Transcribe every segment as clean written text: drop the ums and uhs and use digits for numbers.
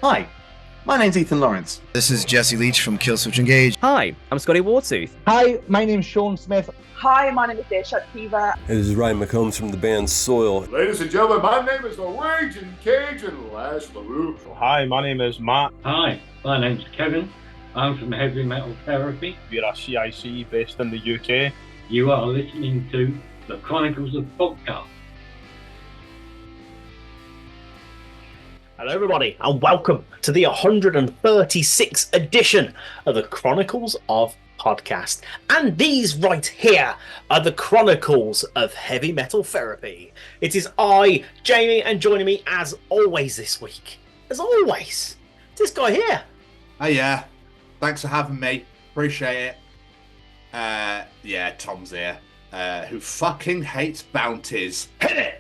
Hi, my name's Ethan Lawrence. This is Jesse Leach from Killswitch Engage. Hi, I'm Scotty Wartooth. Hi, my name's Sean Smith. Hi, my name is Deisha Kiva. This is Ryan McCombs from the band Soil. Ladies and gentlemen, my name is the Raging Cajun Lash LaRue. Hi, my name is Matt. Hi, my name's Kevin. I'm from Heavy Metal Therapy. We're a CIC based in the UK. You are listening to the Chronicles of Podcast. Hello everybody and welcome to the 136th edition of the Chronicles of Podcast. And these right here are the Chronicles of Heavy Metal Therapy. It is I, Jamie, and joining me as always this week, as always, this guy here. Oh yeah, thanks for having me. Appreciate it. Yeah, Tom's here. Who fucking hates bounties. Hit it!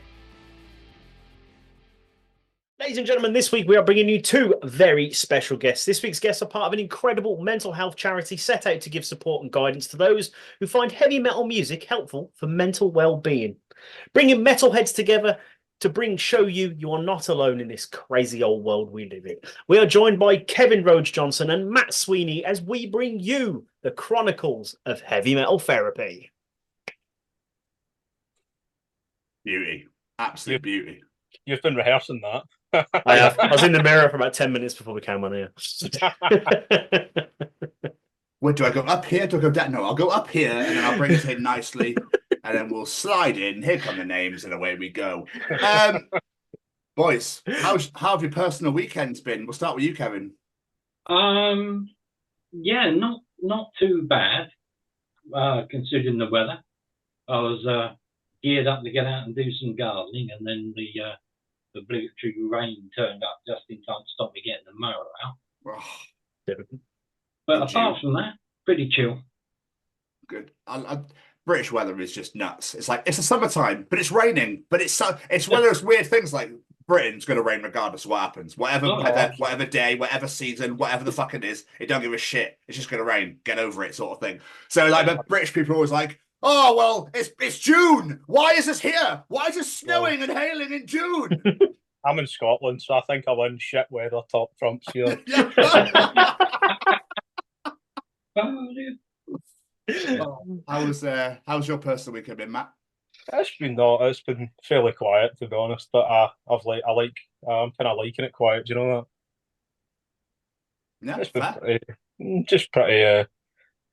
Ladies and gentlemen, this week we are bringing you two very special guests. This week's guests are part of an incredible mental health charity set out to give support and guidance to those who find heavy metal music helpful for mental well-being. Bringing metalheads together to show you are not alone in this crazy old world we live in. We are joined by Kevin Rhodes-John and Matt Sweeney as we bring you the Chronicles of Heavy Metal Therapy. Beauty. Absolute beauty. You've been rehearsing that. I have. I was in the mirror for about 10 minutes before we came on here. Where do I go? Up here? Do I go down? No, I'll go up here and then I'll bring it in nicely and then we'll slide in. Here come the names and away we go. Boys, how have your personal weekends been? We'll start with you, Kevin. Yeah, not too bad, considering the weather. I was geared up to get out and do some gardening, and then the obligatory rain turned up just in time to stop me getting the mower out. Oh, but apart from that, pretty chill. Good. British weather is just nuts. It's like it's the summertime, but it's raining. But it's one of those weird things. Like Britain's going to rain regardless of what happens. Whatever weather, whatever day, whatever season, whatever the fuck it is, it don't give a shit. It's just going to rain. Get over it, sort of thing. So like, the British people are always like, oh, well, it's June. Why is this here? Why is it snowing and hailing in June? I'm in Scotland, so I think I win shit weather top trumps here. How's your personal weekend been, Matt? It's been fairly quiet, to be honest, but I'm kind of liking it quiet. Do you know that? Yeah, it's been pretty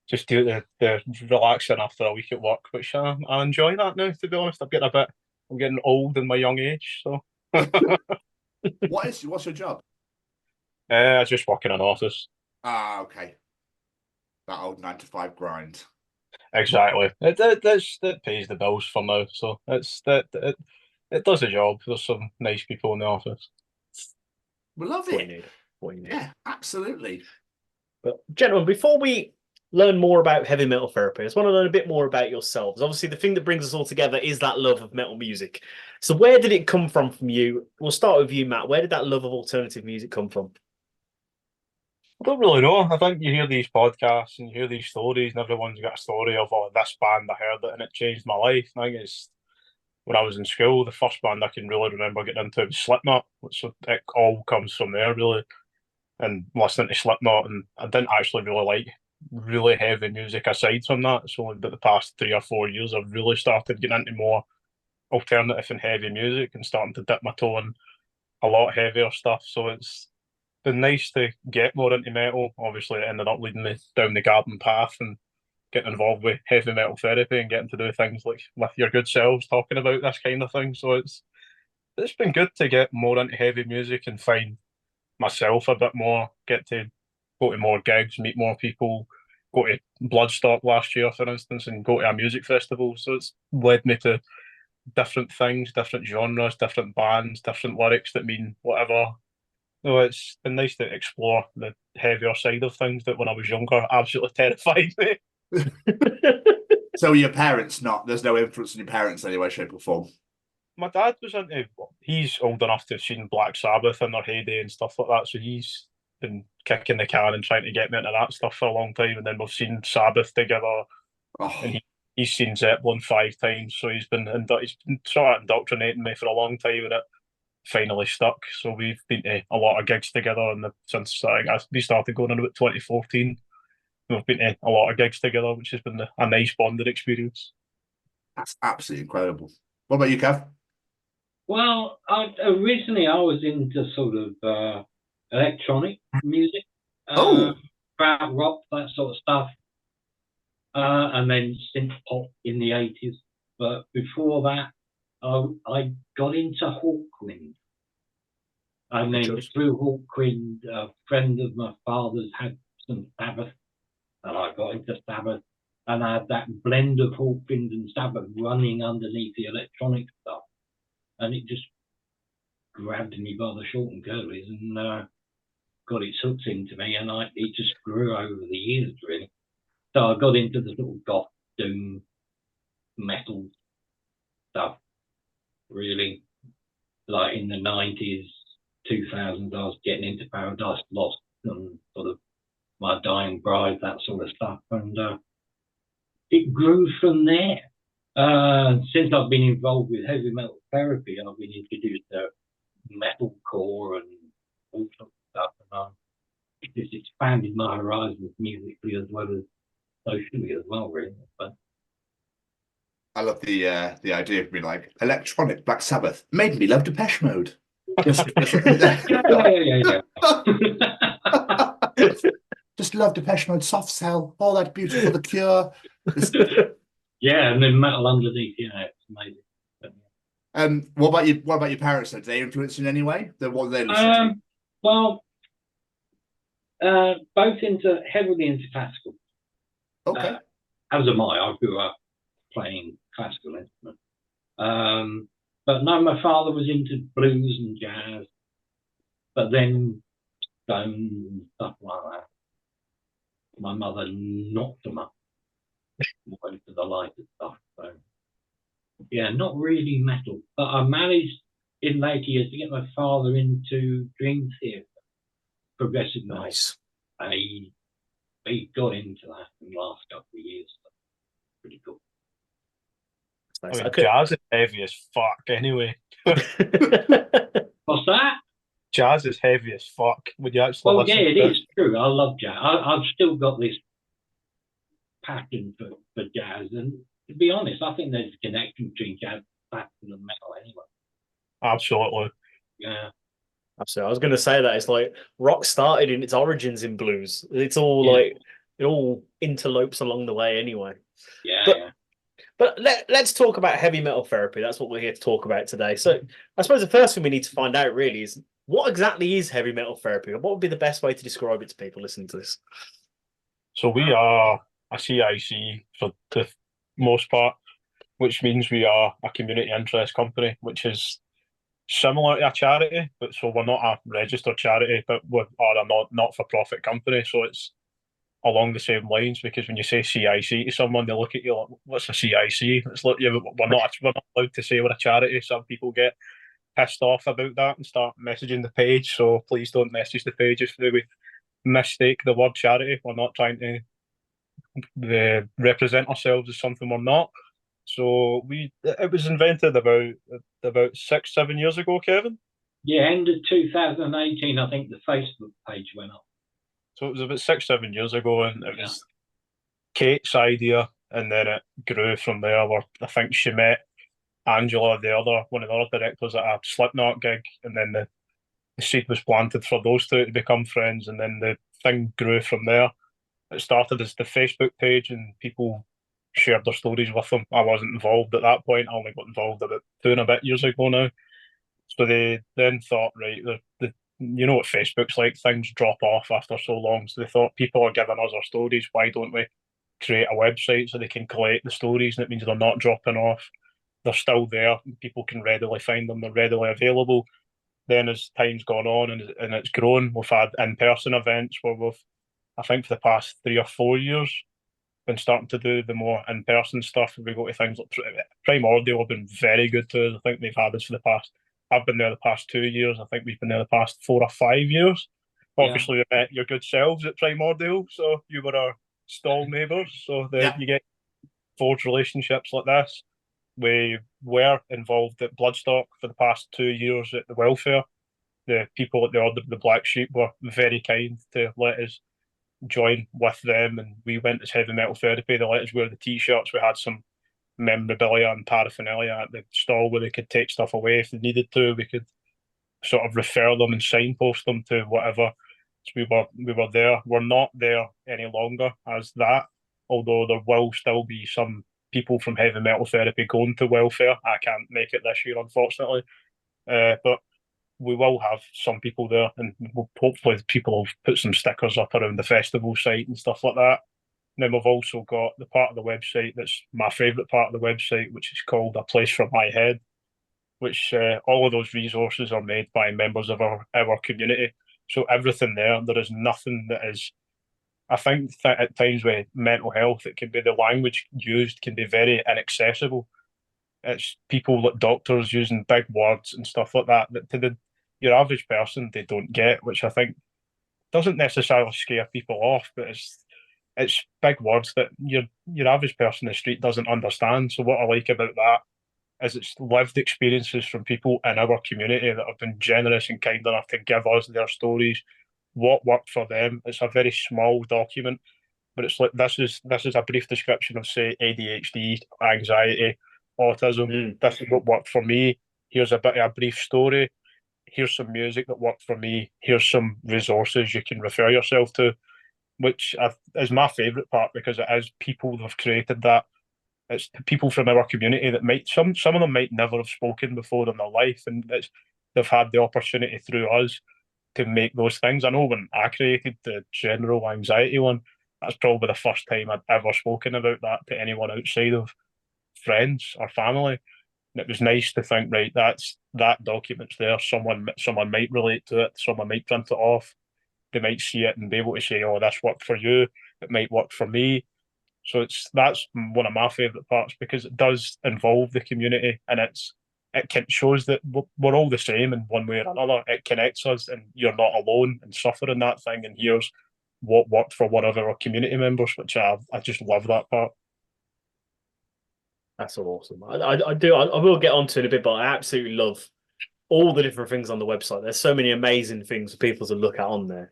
just do the relaxing after a week at work, which I enjoy that now, to be honest. I'm getting old in my young age, so. What's your job? I just work in an office. Ah, okay. That old 9-to-5 grind. Exactly. It pays the bills for now, so it does the job. There's some nice people in the office. We love it. What you need. Yeah, absolutely. But gentlemen, before we learn more about heavy metal therapy, I just want to learn a bit more about yourselves. Obviously, the thing that brings us all together is that love of metal music. So where did it come from you? We'll start with you, Matt. Where did that love of alternative music come from? I don't really know. I think you hear these podcasts and you hear these stories, and everyone's got a story of, oh, this band, I heard it and it changed my life. And I think it's when I was in school, the first band I can really remember getting into was Slipknot. So it all comes from there, really. And listening to Slipknot, and I didn't actually really like really heavy music aside from that. It's only about the past 3 or 4 years I've really started getting into more alternative and heavy music and starting to dip my toe in a lot heavier stuff. So it's been nice to get more into metal. Obviously, it ended up leading me down the garden path and getting involved with heavy metal therapy and getting to do things like with your good selves talking about this kind of thing. So it's been good to get more into heavy music and find myself a bit more, get to go to more gigs, meet more people, go to Bloodstock last year, for instance, and go to a music festival. So it's led me to different things, different genres, different bands, different lyrics that mean whatever. So it's been nice to explore the heavier side of things that when I was younger absolutely terrified me. So your parents there's no influence on your parents in any way, shape or form? My dad was he's old enough to have seen Black Sabbath in their heyday and stuff like that, so he's been kicking the can and trying to get me into that stuff for a long time. And then we've seen Sabbath together, and he's seen Zeppelin 5 times, so he's been sort of indoctrinating me for a long time. And it finally stuck. So we've been to a lot of gigs together, and since we started going in about 2014, we've been to a lot of gigs together, which has been a nice bonding experience. That's absolutely incredible. What about you, Kev? Well, originally I was into sort of electronic music, crowd rock, that sort of stuff, and then synth pop in the 80s. But before that, I got into Hawkwind. And then through Hawkwind, a friend of my father's had some Sabbath, and I got into Sabbath, and I had that blend of Hawkwind and Sabbath running underneath the electronic stuff, and it just grabbed me by the short and curlies and got its hooks into me, and it just grew over the years, really. So I got into the sort of goth, doom, metal stuff, really. Like in the 90s, 2000s, I was getting into Paradise Lost and sort of My Dying Bride, that sort of stuff, and it grew from there. Since I've been involved with heavy metal therapy, I've been introduced to metalcore and all sorts of stuff, and it's just expanded my horizons musically as well as socially as well, really. But I love the idea of being like electronic Black Sabbath made me love Depeche Mode. yeah. Just love Depeche Mode, Soft Cell, all that beautiful, The Cure. Yeah, and then metal underneath. Yeah, it's amazing. What about your parents? Did they influence you in any way? What they listen to? Well, both heavily into classical. Okay. As am I. I grew up playing classical instruments. But no, my father was into blues and jazz, but then stone and stuff like that. My mother knocked them up, more into the lighter stuff. So, yeah, not really metal. But I managed in later years to get my father into Dream Theater, progressive metal. Nice. And he got into that in the last couple of years. So pretty cool. Nice. I mean, jazz is heavy as fuck anyway. What's that? Jazz is heavy as fuck. Would you actually Well, listen yeah, it to is true. I love jazz. I've still got this passion for jazz. And to be honest, I think there's a connection between jazz, classical, and metal anyway. Absolutely. Yeah. Absolutely. I was going to say that it's like rock started in its origins in blues. It's all like it all interlopes along the way anyway. Yeah. But let's talk about heavy metal therapy. That's what we're here to talk about today. So I suppose the first thing we need to find out really is what exactly is heavy metal therapy? What would be the best way to describe it to people listening to this? So we are a CIC for the most part, which means we are a community interest company, which is similar to a charity, but so we're not a registered charity, but we are a not-for-profit company. So it's along the same lines, because when you say CIC to someone, they look at you like, "What's a CIC?" It's like, yeah, we're not allowed to say we're a charity. Some people get pissed off about that and start messaging the page. So please don't message the page if we mistake the word charity. We're not trying to represent ourselves as something we're not. So it was invented about 6-7 years ago, Kevin. Yeah, end of 2018, I think the Facebook page went up. So it was about 6-7 years ago, and it was Kate's idea, and then it grew from there. Where I think she met Angela, one of the other directors, at a Slipknot gig, and then the seed was planted for those two to become friends, and then the thing grew from there. It started as the Facebook page, and people shared their stories with them. I wasn't involved at that point. I only got involved about 2 and a bit years ago now. So they then thought, right, you know what Facebook's like, things drop off after so long. So they thought, people are giving us our stories, why don't we create a website so they can collect the stories, and it means they're not dropping off. They're still there. People can readily find them. They're readily available. Then as time's gone on and it's grown, we've had in-person events where we've, I think for the past 3 or 4 years, been starting to do the more in-person stuff. We go to things like Primordial have been very good to us. I think they've had us for the past, I've been there the past 2 years. I think we've been there the past 4 or 5 years. Obviously, we met your good selves at Primordial, so you were our stall neighbours. So you get forged relationships like this. we were involved at Bloodstock for the past 2 years at the welfare. The people at the Order of the Black Sheep were very kind to let us join with them, and we went as heavy metal therapy. They let us wear the t-shirts. We had some memorabilia and paraphernalia at the stall where they could take stuff away if they needed to. We could sort of refer them and signpost them to whatever. So we were there. We're not there any longer as that, although there will still be some people from heavy metal therapy going to welfare. I can't make it this year, unfortunately, but we will have some people there, and hopefully people will put some stickers up around the festival site and stuff like that. And then we've also got the part of the website that's my favourite part of the website, which is called A Place for My Head, which all of those resources are made by members of our community. So everything there is nothing that is, I think at times with mental health, it can be the language used can be very inaccessible. It's people like doctors using big words and stuff like that to your average person they don't get, which I think doesn't necessarily scare people off, but it's big words that your average person in the street doesn't understand. So what I like about that is it's lived experiences from people in our community that have been generous and kind enough to give us their stories, what worked for them. It's a very small document, but it's like this is a brief description of, say, ADHD, anxiety, autism. This is what worked for me. Here's a bit of a brief story. Here's some music that worked for me. Here's some resources you can refer yourself to, which is my favourite part because it is people that have created that. It's people from our community that might some of them might never have spoken before in their life, and they've had the opportunity through us to make those things. I know when I created the general anxiety one, that's probably the first time I'd ever spoken about that to anyone outside of friends or family. And it was nice to think, right, that document's there. Someone might relate to it. Someone might print it off. They might see it and be able to say, "Oh, that's worked for you. It might work for me." So that's one of my favourite parts because it does involve the community, and it shows that we're all the same in one way or another. It connects us, and you're not alone in suffering that thing. And here's what worked for one of our community members, which I just love that part. That's awesome. I do. I will get onto it in a bit, but I absolutely love all the different things on the website. There's so many amazing things for people to look at on there.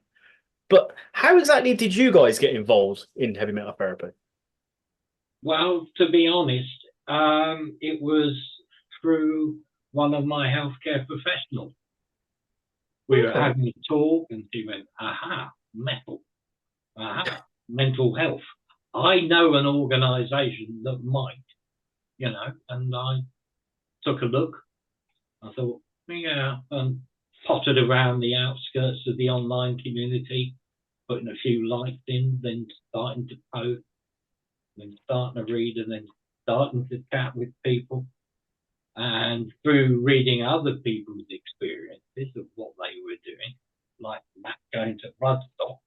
But how exactly did you guys get involved in heavy metal therapy? Well, to be honest, it was through one of my healthcare professionals. We were having a talk, and she went, "Aha, metal. Aha, mental health. I know an organisation that might, and I took a look. I thought, yeah, and potted around the outskirts of the online community, putting a few likes in, then starting to post, then starting to read, and then starting to chat with people. And through reading other people's experiences of what they were doing, like Matt going to Rhodes-John,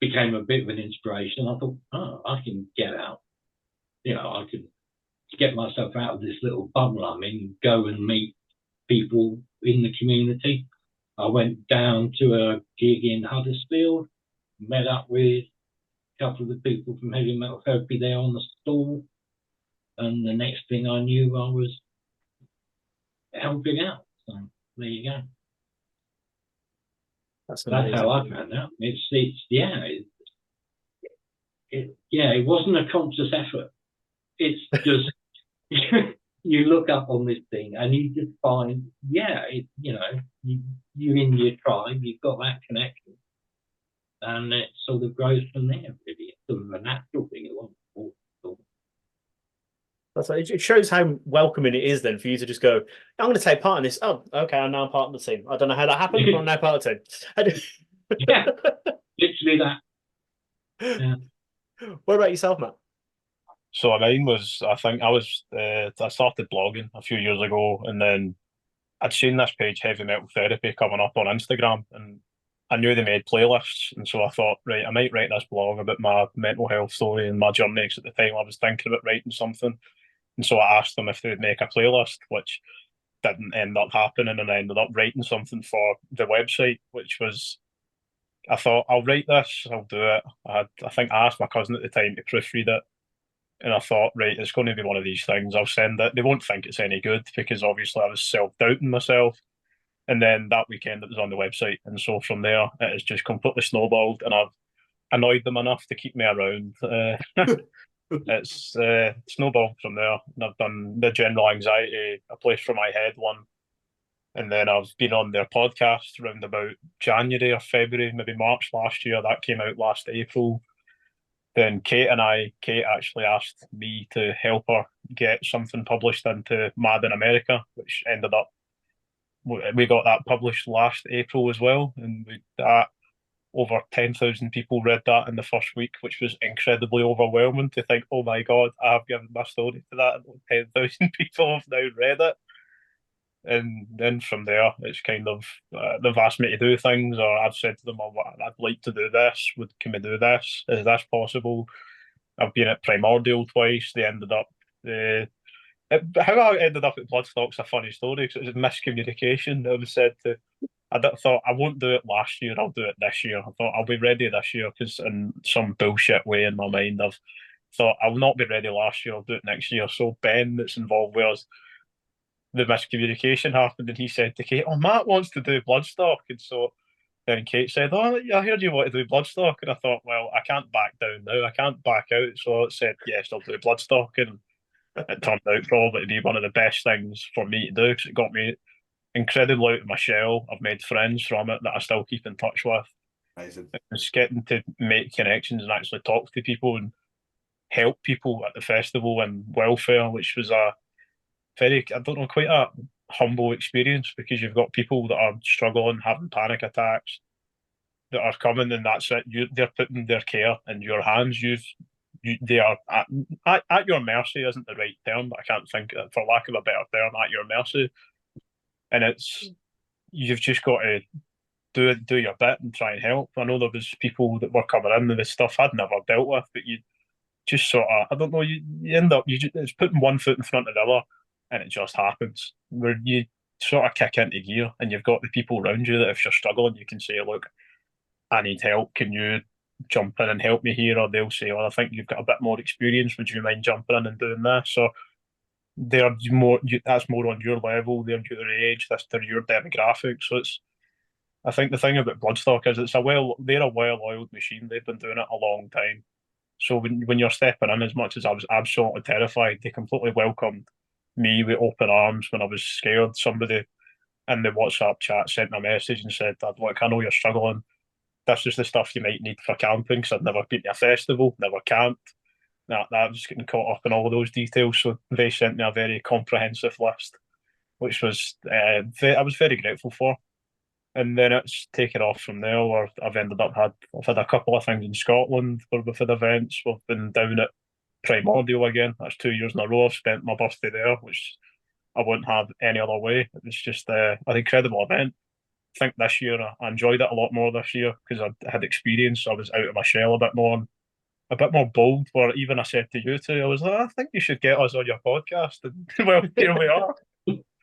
became a bit of an inspiration. I thought, I can get out. I can get myself out of this little bubble I'm in, go and meet people in the community. I went down to a gig in Huddersfield, met up with a couple of the people from heavy metal therapy there on the stall, and the next thing I knew, I was helping out. So there you go. That's how I found out. It wasn't a conscious effort. It's just you look up on this thing and you just find, you're in your tribe, you've got that connection, and it sort of grows from there. Really, it's sort of a natural thing. It wasn't forced. That's like, it shows how welcoming it is then for you to just go, I'm going to take part in this. Oh, okay, I'm now part of the team. I don't know how that happened, but I'm now part of the team. Yeah, literally that. Yeah. What about yourself, Matt? So mine was, I think I started blogging a few years ago, and then I'd seen this page, Heavy Metal Therapy, coming up on Instagram, and I knew they made playlists, and so I thought, right, I might write this blog about my mental health story and my journey, because at the time I was thinking about writing something. And so I asked them if they'd make a playlist, which didn't end up happening, and I ended up writing something for the website, which was, I thought, I'll write this, I'll do it. I think I asked my cousin at the time to proofread it, And I thought, right, it's going to be one of these things. I'll send it. They won't think it's any good because obviously I was self-doubting myself. And then that weekend it was on the website. And so from there, it has just completely snowballed, and I've annoyed them enough to keep me around. It's snowballed from there. And I've done the general anxiety, a place for my head one. And then I've been on their podcast around about January or February, maybe March last year. That came out last April. Then Kate actually asked me to help her get something published into Mad in America, which ended up, we got that published last April as well. And that over 10,000 people read that in the first week, which was incredibly overwhelming to think, oh my God, I've given my story to that, and 10,000 people have now read it. And then from there, it's kind of, they've asked me to do things, or I've said to them, oh, I'd like to do this. Can we do this? Is this possible? I've been at Primordial twice. They ended up, how I ended up at Bloodstock's a funny story, because it was miscommunication. I was said to, thought I won't do it last year, I'll do it this year. I thought I'll be ready this year, because in some bullshit way in my mind, I've thought I'll not be ready last year, I'll do it next year. So Ben, that's involved with us, the miscommunication happened, and he said to Kate, oh, Matt wants to do Bloodstock. And so then Kate said, oh, I heard you want to do Bloodstock. And I thought, well, I can't back down now, I can't back out. So I said, yes, I'll do Bloodstock. And it turned out probably to be one of the best things for me to do, because it got me incredibly out of my shell. I've made friends from it that I still keep in touch with. Amazing. It's getting to make connections and actually talk to people and help people at the festival and welfare, which was a very, I don't know, quite a humble experience, because you've got people that are struggling, having panic attacks, that are coming, and that's it. They're putting their care in your hands. They are at your mercy isn't the right term, but I can't think, for lack of a better term, at your mercy. And you've just got to do your bit and try and help. I know there was people that were coming in with stuff I'd never dealt with, but you just sort of, I don't know, you end up, it's putting one foot in front of the other, and it just happens, where you sort of kick into gear, and you've got the people around you that if you're struggling, you can say, look, I need help, can you jump in and help me here? Or they'll say, well, I think you've got a bit more experience, would you mind jumping in and doing this? So they're more, that's more on your level, they're your age, they're your demographic. So I think the thing about Bloodstock is they're a well-oiled machine. They've been doing it a long time. So when you're stepping in, as much as I was absolutely terrified, they completely welcomed me with open arms when I was scared. Somebody in the WhatsApp chat sent me a message and said, look, I know you're struggling. This is the stuff you might need for camping, because I'd never been to a festival, never camped. I was just getting caught up in all those details. So they sent me a very comprehensive list, which was I was very grateful for. And then it's taken off from there, where I've had a couple of things in Scotland where we've had events. We've been down at Primordial again. That's 2 years in a row. I've spent my birthday there, which I wouldn't have any other way. It was just an incredible event. I think this year I enjoyed it a lot more this year, because I had experience. I was out of my shell a bit more, and a bit more bold, where even I said to you two, I was like, I think you should get us on your podcast. And well, here we are.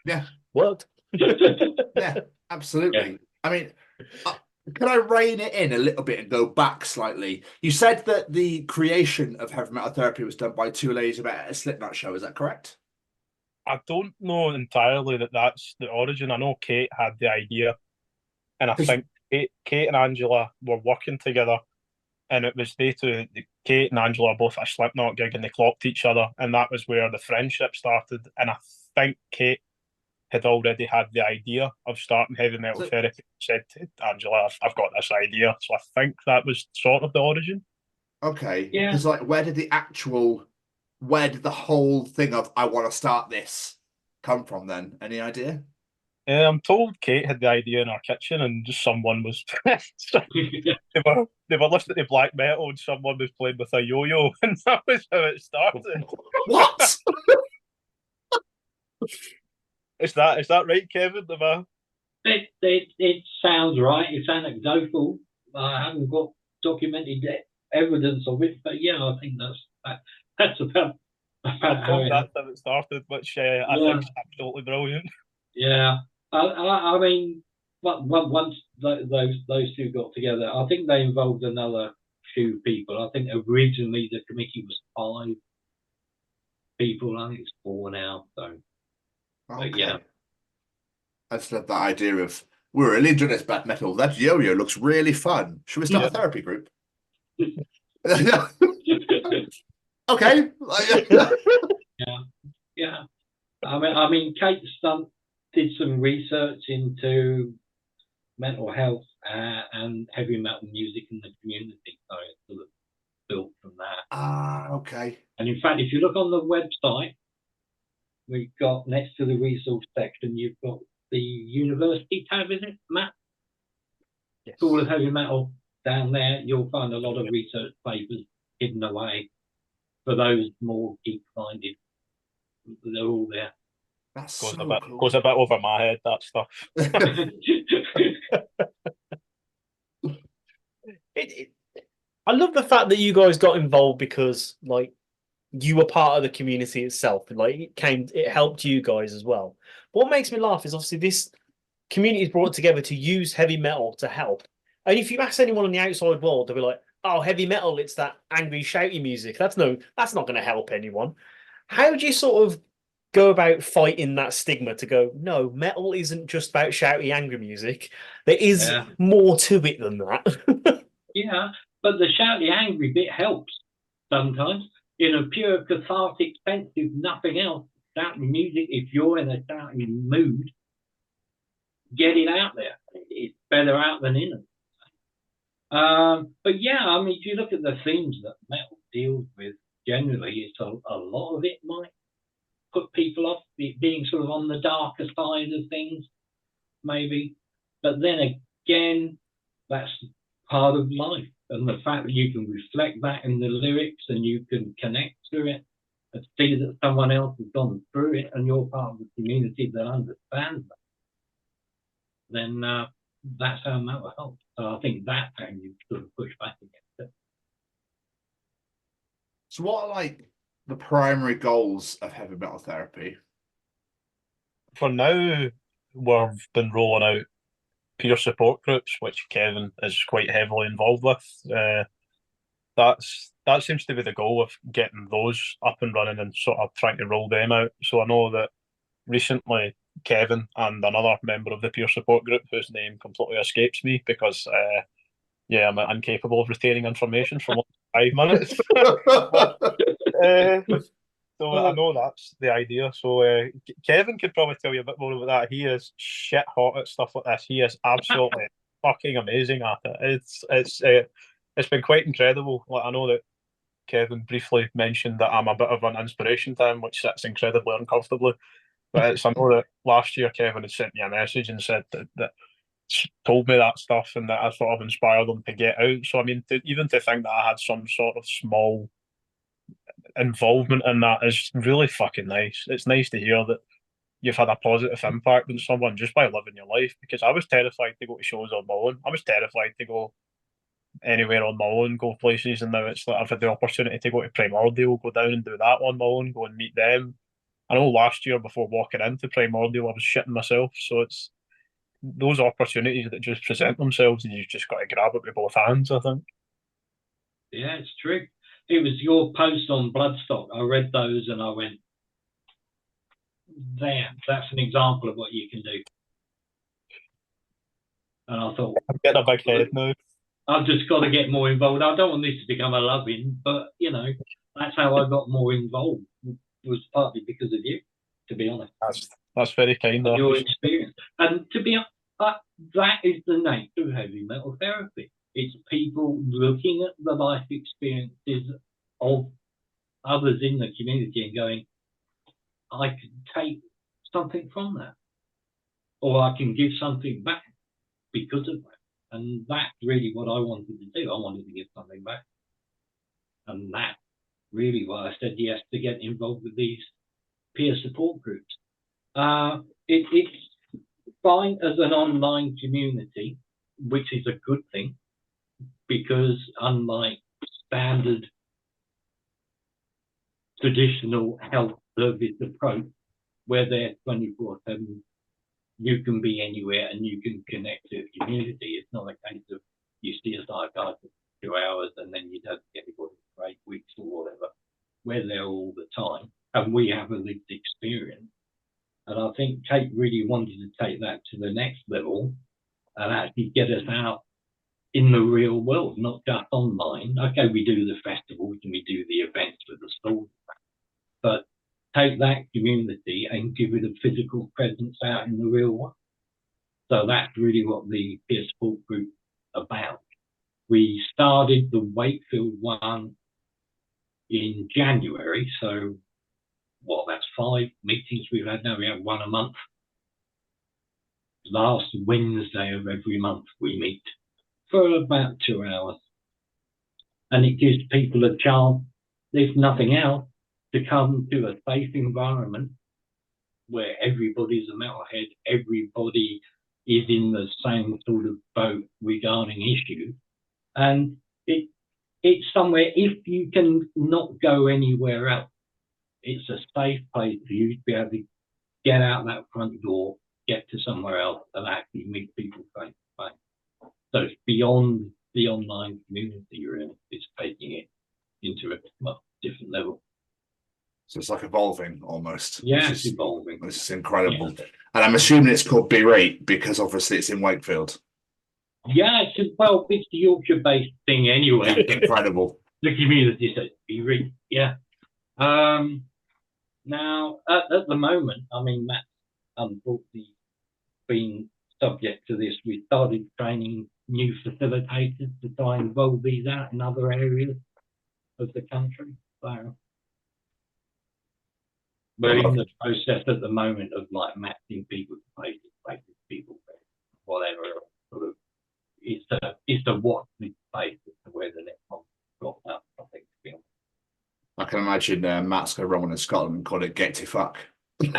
Yeah. What? Yeah, absolutely. Yeah. I mean, can I rein it in a little bit and go back slightly? You said that the creation of heavy metal therapy was done by two ladies at a Slipknot show. Is that correct? I don't know entirely that that's the origin. I know Kate had the idea, and I think Kate and Angela were working together, and it was they two, Kate and Angela, are both at a Slipknot gig, and they clocked each other, and that was where the friendship started. And I think Kate had already had the idea of starting heavy metal therapy. Said to Angela, I've got this idea. So I think that was sort of the origin. Okay. Yeah. Because where did the whole thing of I want to start this come from then? Any idea? I'm told Kate had the idea in her kitchen, and just someone was they were listening to black metal, and someone was playing with a yo-yo, and that was how it started. What? Is that right, Kevin? It sounds right. It sounds anecdotal. I haven't got documented evidence of it, but yeah, I think that's about how it started, which I think is absolutely brilliant. Yeah, I mean, once those two got together, I think they involved another few people. I think originally the committee was 5, people. I think it's 4 now. So, Okay. but yeah. I just love that idea of we're really enjoying this bad metal. That yo-yo looks really fun. Should we start a therapy group? Okay. Yeah. I mean, Kate Stunt did some research into mental health and heavy metal music in the community. So it's sort of built from that. Ah, okay. And in fact, if you look on the website, we've got next to the resource section, you've got the university tab, is it, Matt? Yes. School of Heavy Metal. Down there, you'll find a lot of research papers hidden away for those more geek-minded. They're all there. That's Goes so a bit cool. goes a bit over my head, that stuff. I love the fact that you guys got involved because, like, you were part of the community itself, and like it helped you guys as well. But what makes me laugh is obviously this community is brought together to use heavy metal to help. And if you ask anyone on the outside world, they'll be like, "Oh, heavy metal, it's that angry, shouty music. That's not going to help anyone." How do you sort of go about fighting that stigma to go, no, metal isn't just about shouty, angry music. There is more to it than that. Yeah, but the shouty, angry bit helps sometimes. In a pure cathartic sense, if nothing else, shouty music, if you're in a shouty mood, get it out there. It's better out than in it. But yeah, I mean, if you look at the themes that metal deals with, generally, it's a lot of it might put people off, it being sort of on the darker side of things, maybe. But then again, that's part of life. And the fact that you can reflect that in the lyrics and you can connect to it and see that someone else has gone through it and you're part of the community that understands that, then that's how metal helps. So I think that's how you sort of push back against it. So what are like the primary goals of heavy metal therapy? For now, we've been rolling out peer support groups, which Kevin is quite heavily involved with. That seems to be the goal of getting those up and running and sort of trying to roll them out. So I know that recently Kevin and another member of the peer support group, whose name completely escapes me because I'm incapable of retaining information for more than 5 minutes. So I know that's the idea. So Kevin could probably tell you a bit more about that. He is shit hot at stuff like this. He is absolutely fucking amazing at it. It's been quite incredible. Like, I know that Kevin briefly mentioned that I'm a bit of an inspiration to him, which sits incredibly uncomfortably. But I know that last year Kevin had sent me a message and said that told me that stuff and that I sort of inspired him to get out. So I mean, even to think that I had some sort of small involvement in that is really fucking nice. It's nice to hear that you've had a positive impact on someone just by living your life, because I was terrified to go to shows on my own. I was terrified to go anywhere on my own, go places, and now it's like I've had the opportunity to go to Primordial, go down and do that on my own, go and meet them. I know last year before walking into Primordial I was shitting myself, so it's those opportunities that just present themselves and you've just got to grab it with both hands, I think. Yeah, it's true. It was your post on Bloodstock. I read those and I went, there, that's an example of what you can do. And I thought, I'm getting a big head now. I've just got to get more involved. I don't want this to become a love-in, but, you know, that's how I got more involved. It was partly because of you, to be honest. That's very kind of your experience. And to be honest, that is the nature of heavy metal therapy. It's people looking at the life experiences of others in the community and going, I can take something from that, or I can give something back because of that. And that's really what I wanted to do. I wanted to give something back. And that's really why I said yes to get involved with these peer support groups. It's fine as an online community, which is a good thing, because unlike standard traditional health service approach, where they're 24/7, you can be anywhere and you can connect to a community. It's not a case of you see a psychiatrist for 2 hours and then you don't get anybody for 8 weeks or whatever. We're there all the time. and we have a lived experience. And I think Kate really wanted to take that to the next level and actually get us out in the real world, not just online. Okay, we do the festivals and we do the events with the stalls, but take that community and give it a physical presence out in the real world. So that's really what the peer support group about. We started the Wakefield one in January, so that's 5 meetings we've had now. We have one a month. Last Wednesday of every month we meet for about 2 hours. And it gives people a chance, if nothing else, to come to a safe environment where everybody's a metalhead, everybody is in the same sort of boat regarding issues. And it's somewhere, if you can not go anywhere else, it's a safe place for you to be able to get out that front door, get to somewhere else, and actually meet people face to face. So it's beyond the online community, really. It's taking it into a different level. So it's like evolving almost. Yeah, it's evolving. This is incredible. Yeah. And I'm assuming it's called Be Rate because obviously it's in Wakefield. Yeah, it's the Yorkshire-based thing anyway. Incredible. The community says Be Rate. Yeah. Now, at the moment, I mean, Matt's unfortunately been subject to this. We started training new facilitators to try and roll these out in other areas of the country. So we're in the process at the moment of like matching people to places, people, whatever. Sort of, it's a watch this space as to where the next one got up. I think, to be honest. I can imagine Matt's going to run one in Scotland and call it Get to Fuck. With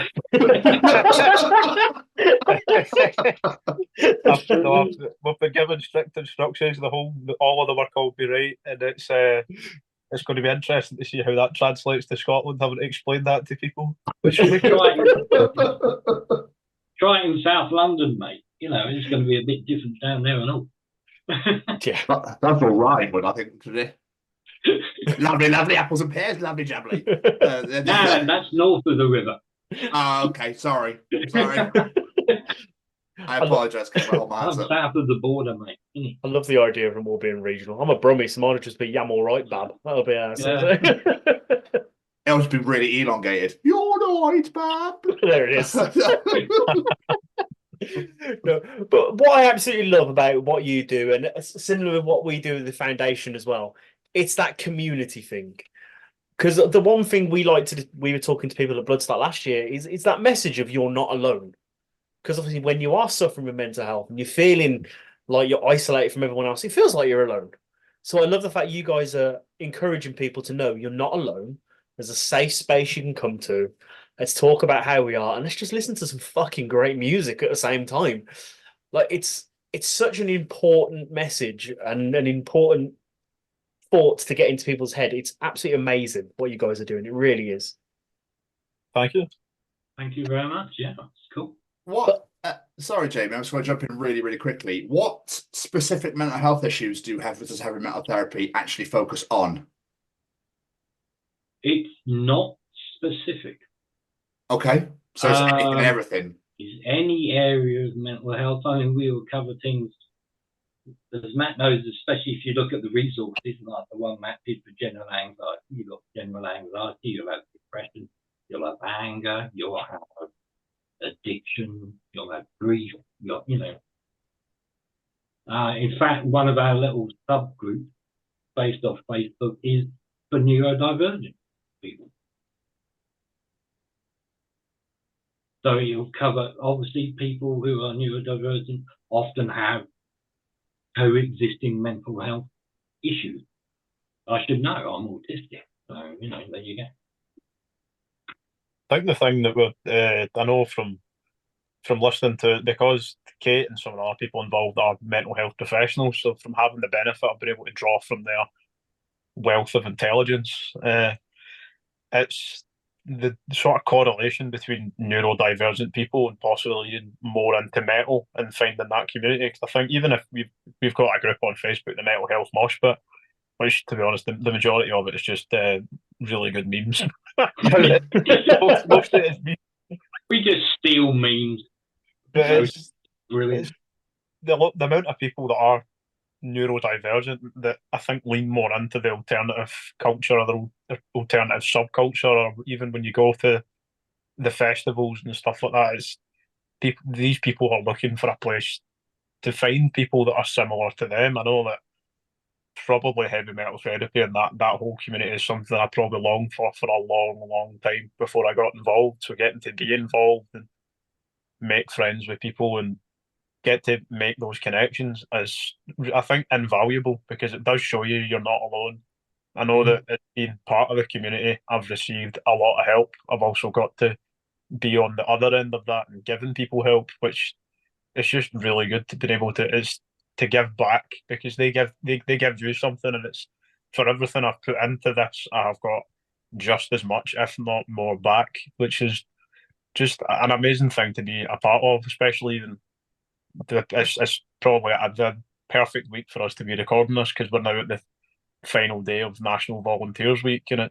the given strict instructions, all of them are called Be Right, and it's going to be interesting to see how that translates to Scotland, having to explain that to people. Try it in South London, mate. You know, it's going to be a bit different down there and all. Yeah, that's all right, but I think today. lovely apples and pears, lovely jubbly. No, that's north of the river. Oh, okay, sorry. I apologise because my whole I'm mind's up. south of the border, mate. I love the idea of them all being regional. I'm a Brummie, so mine would just be Yam all right, Bab. That'll be It'll just be really elongated. You're right, Bab. There it is. No, but what I absolutely love about what you do, and similar with what we do with the foundation as well, it's that community thing. Because the one thing we like to, we were talking to people at Bloodstart last year, is that message of you're not alone. Because obviously when you are suffering with mental health and you're feeling like you're isolated from everyone else, it feels like you're alone. So I love the fact you guys are encouraging people to know you're not alone. There's a safe space you can come to. Let's talk about how we are, and let's just listen to some fucking great music at the same time. Like it's such an important message and an important thought to get into people's head. It's absolutely amazing what you guys are doing. It really is. Thank you. Thank you very much. Yeah, it's cool. What? Sorry, Jamie, I'm just going to jump in really, really quickly. What specific mental health issues does Heavy Metal Therapy actually focus on? It's not specific. Okay, so it's anything and everything. Is any area of mental health. I mean, we will cover things, as Matt knows, especially if you look at the resources, like the one Matt did for general anxiety. You've got general anxiety, you'll have depression, you'll have anger, you'll have addiction, you'll have grief, in fact, one of our little subgroups based off Facebook is for neurodivergent people. So you'll cover, obviously, people who are neurodivergent often have coexisting mental health issues. I should know, I'm autistic. So, there you go. I think the thing that I know from listening to, because Kate and some of the other people involved are mental health professionals, so from having the benefit of being able to draw from their wealth of intelligence, it's the sort of correlation between neurodivergent people and possibly leading more into metal and finding that community. Because I think even if we've got a group on Facebook, the Mental Health Mosh Pit, which, to be honest, the majority of it is just really good memes. Most of it is memes. We just steal memes. But it's Brilliant. the amount of people that are neurodivergent that I think lean more into the alternative culture or the alternative subculture, or even when you go to the festivals and stuff like that, it's these people are looking for a place to find people that are similar to them. I know that probably heavy metal therapy and that whole community is something I probably longed for a long time before I got involved. So getting to be involved and make friends with people and get to make those connections is, I think, invaluable, because it does show you're not alone. I know that being part of the community, I've received a lot of help. I've also got to be on the other end of that and giving people help, which it's just really good to be able to give back, because they give you something, and it's for everything I've put into this, I've got just as much, if not more, back, which is just an amazing thing to be a part of, especially even it's probably the perfect week for us to be recording this, because we're now at the final day of National Volunteers Week, and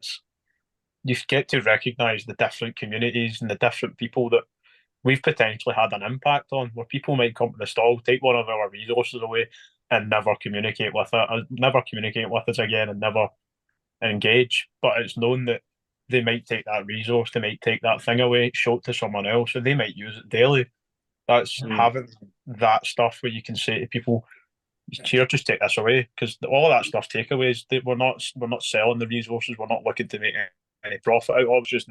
you get to recognise the different communities and the different people that we've potentially had an impact on, where people might come to the stall, take one of our resources away, and never communicate with us again, and never engage. But it's known that they might take that resource, they might take that thing away, show it to someone else, and they might use it daily. That's having that stuff where you can say to people, here, just take this away, because all of that stuff's takeaways. We're not selling the resources. We're not looking to make any profit out of it. It's just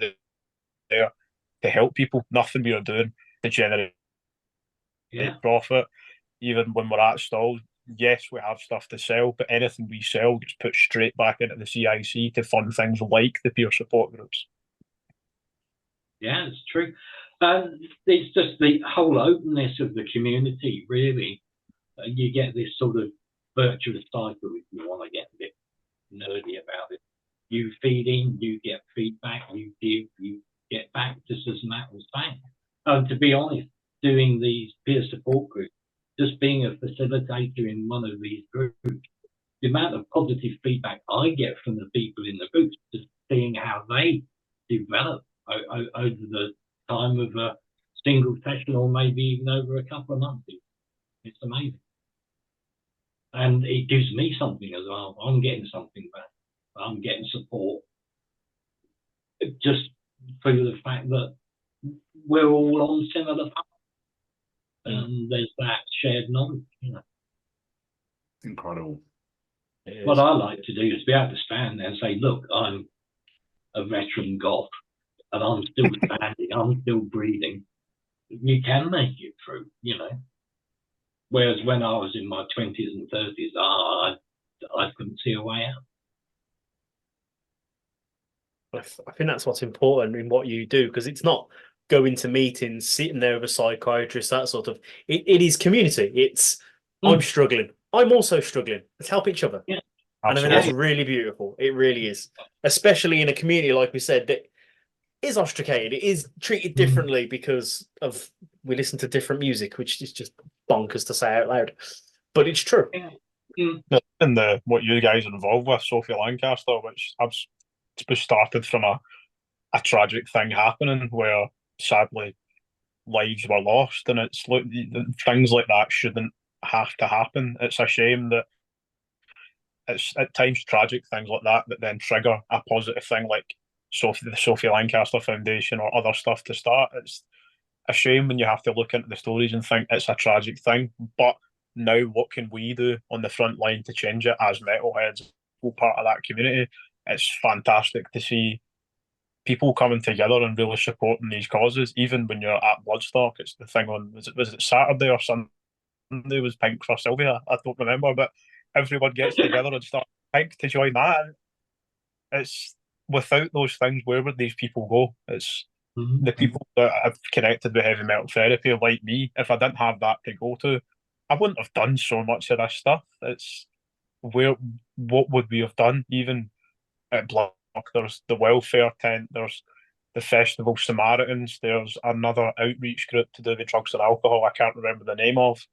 there to help people. Nothing we are doing to generate profit. Even when we're at stalls, yes, we have stuff to sell, but anything we sell gets put straight back into the CIC to fund things like the peer support groups. Yeah, it's true. It's just the whole openness of the community, really. You get this sort of virtuous cycle, if you want to get a bit nerdy about it. You feed in, you get feedback, you give, you get back, just as Matt was saying. To be honest, doing these peer support groups, just being a facilitator in one of these groups, the amount of positive feedback I get from the people in the groups, just seeing how they develop over the time of a single session, or maybe even over a couple of months. It's amazing. And it gives me something as well. I'm getting something back. I'm getting support. Just for the fact that we're all on similar paths. And there's that shared knowledge, Incredible. What I like to do is be able to stand there and say, look, I'm a veteran goth, and I'm still standing, I'm still breathing. You can make it through, Whereas when I was in my 20s and 30s, I couldn't see a way out. I think that's what's important in what you do, because it's not going to meetings, sitting there with a psychiatrist, that sort of. It is community. It's I'm struggling. I'm also struggling. Let's help each other. Yeah, and I mean, that's really beautiful. It really is, especially in a community like we said that is ostracated. It is treated differently because of we listen to different music, which is just bonkers to say out loud, but it's true. And what you guys are involved with, Sophie Lancaster, which was started from a tragic thing happening where sadly lives were lost, and it's like things like that shouldn't have to happen. It's a shame that it's at times tragic things like that then trigger a positive thing like the Sophie Lancaster Foundation or other stuff to start. It's a shame when you have to look into the stories and think it's a tragic thing, but now what can we do on the front line to change it as metalheads, all part of that community? It's fantastic to see people coming together and really supporting these causes, even when you're at Bloodstock. It's the thing on, was it Saturday or Sunday was Pink for Sylvia? I don't remember, but everyone gets together and starts Pink to join that. And it's without those things, where would these people go? It's the people that have connected with heavy metal therapy, like me. If I didn't have that to go to, I wouldn't have done so much of this stuff. It's what would we have done? Even at Block, there's the welfare tent, there's the Festival Samaritans, there's another outreach group to do with drugs and alcohol I can't remember the name of,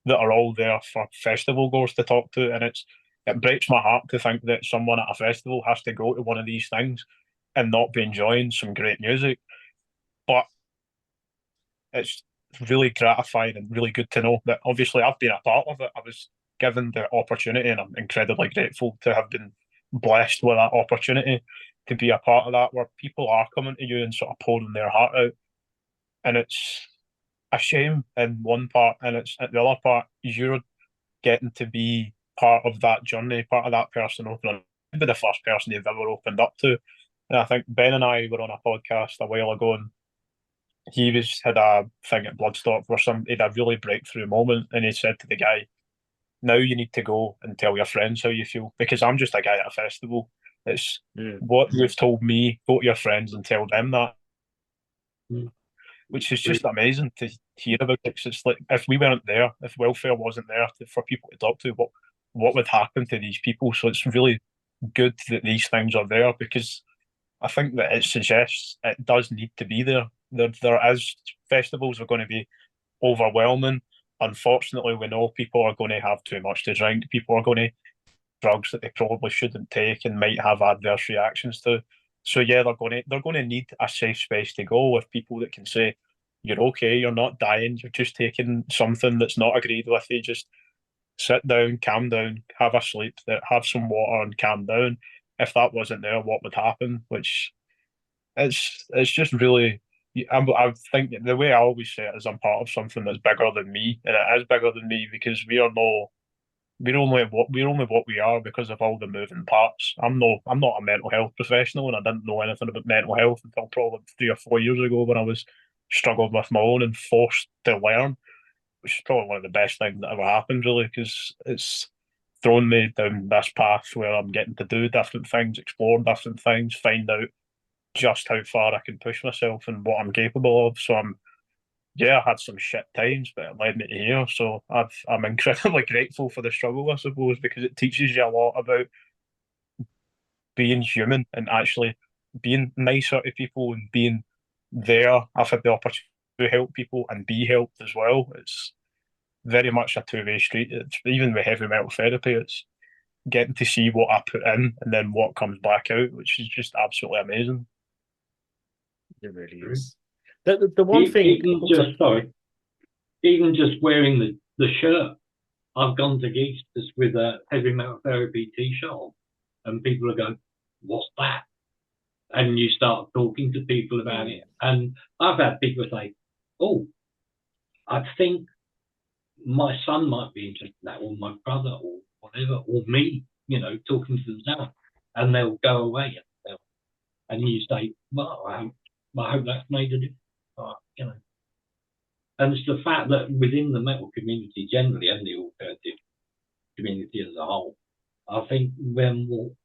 that are all there for festival goers to talk to. And it's it breaks my heart to think that someone at a festival has to go to one of these things and not be enjoying some great music. But it's really gratifying and really good to know that obviously I've been a part of it. I was given the opportunity, and I'm incredibly grateful to have been blessed with that opportunity to be a part of that, where people are coming to you and sort of pouring their heart out. And it's a shame in one part, and it's at the other part, you're getting to be part of that journey, part of that person opening, maybe the first person you've ever opened up to. And I think Ben and I were on a podcast a while ago, and he had a thing at Bloodstock where he had a really breakthrough moment, and he said to the guy, now you need to go and tell your friends how you feel, because I'm just a guy at a festival. It's what you've told me, go to your friends and tell them that. Which is just amazing to hear about. It's like, if we weren't there, if welfare wasn't there for people to talk to, what would happen to these people? So it's really good that these things are there, because I think that it suggests it does need to be there. There is, festivals are going to be overwhelming. Unfortunately, we know people are going to have too much to drink. People are going to drugs that they probably shouldn't take and might have adverse reactions to. So yeah, they're going to need a safe space to go with people that can say, you're okay, you're not dying, you're just taking something that's not agreed with you. Just sit down, calm down, have a sleep, have some water and calm down. If that wasn't there, what would happen? Which it's just really, I think the way I always say it is I'm part of something that's bigger than me, and it is bigger than me because we're only what we are because of all the moving parts. I'm not a mental health professional, and I didn't know anything about mental health until probably 3 or 4 years ago, when I was struggling with my own and forced to learn, which is probably one of the best things that ever happened, really, because it's thrown me down this path where I'm getting to do different things, explore different things, find out just how far I can push myself and what I'm capable of. So I had some shit times, but it led me to here. So I'm incredibly grateful for the struggle, I suppose, because it teaches you a lot about being human and actually being nicer to people and being there. I've had the opportunity to help people and be helped as well. It's very much a two-way street. It's, even with heavy metal therapy, it's getting to see what I put in and then what comes back out, which is just absolutely amazing. It really is. The one thing, even just wearing the shirt. I've gone to gigs just with a heavy metal therapy t-shirt on, and people are going, "What's that?" And you start talking to people about it. And I've had people say, "Oh, I think my son might be interested in that, or my brother, or whatever, or me," talking to themselves, and they'll go away. And you say, "Well, I hope that's made a difference." And it's the fact that within the metal community generally, and the alternative community as a whole, I think we're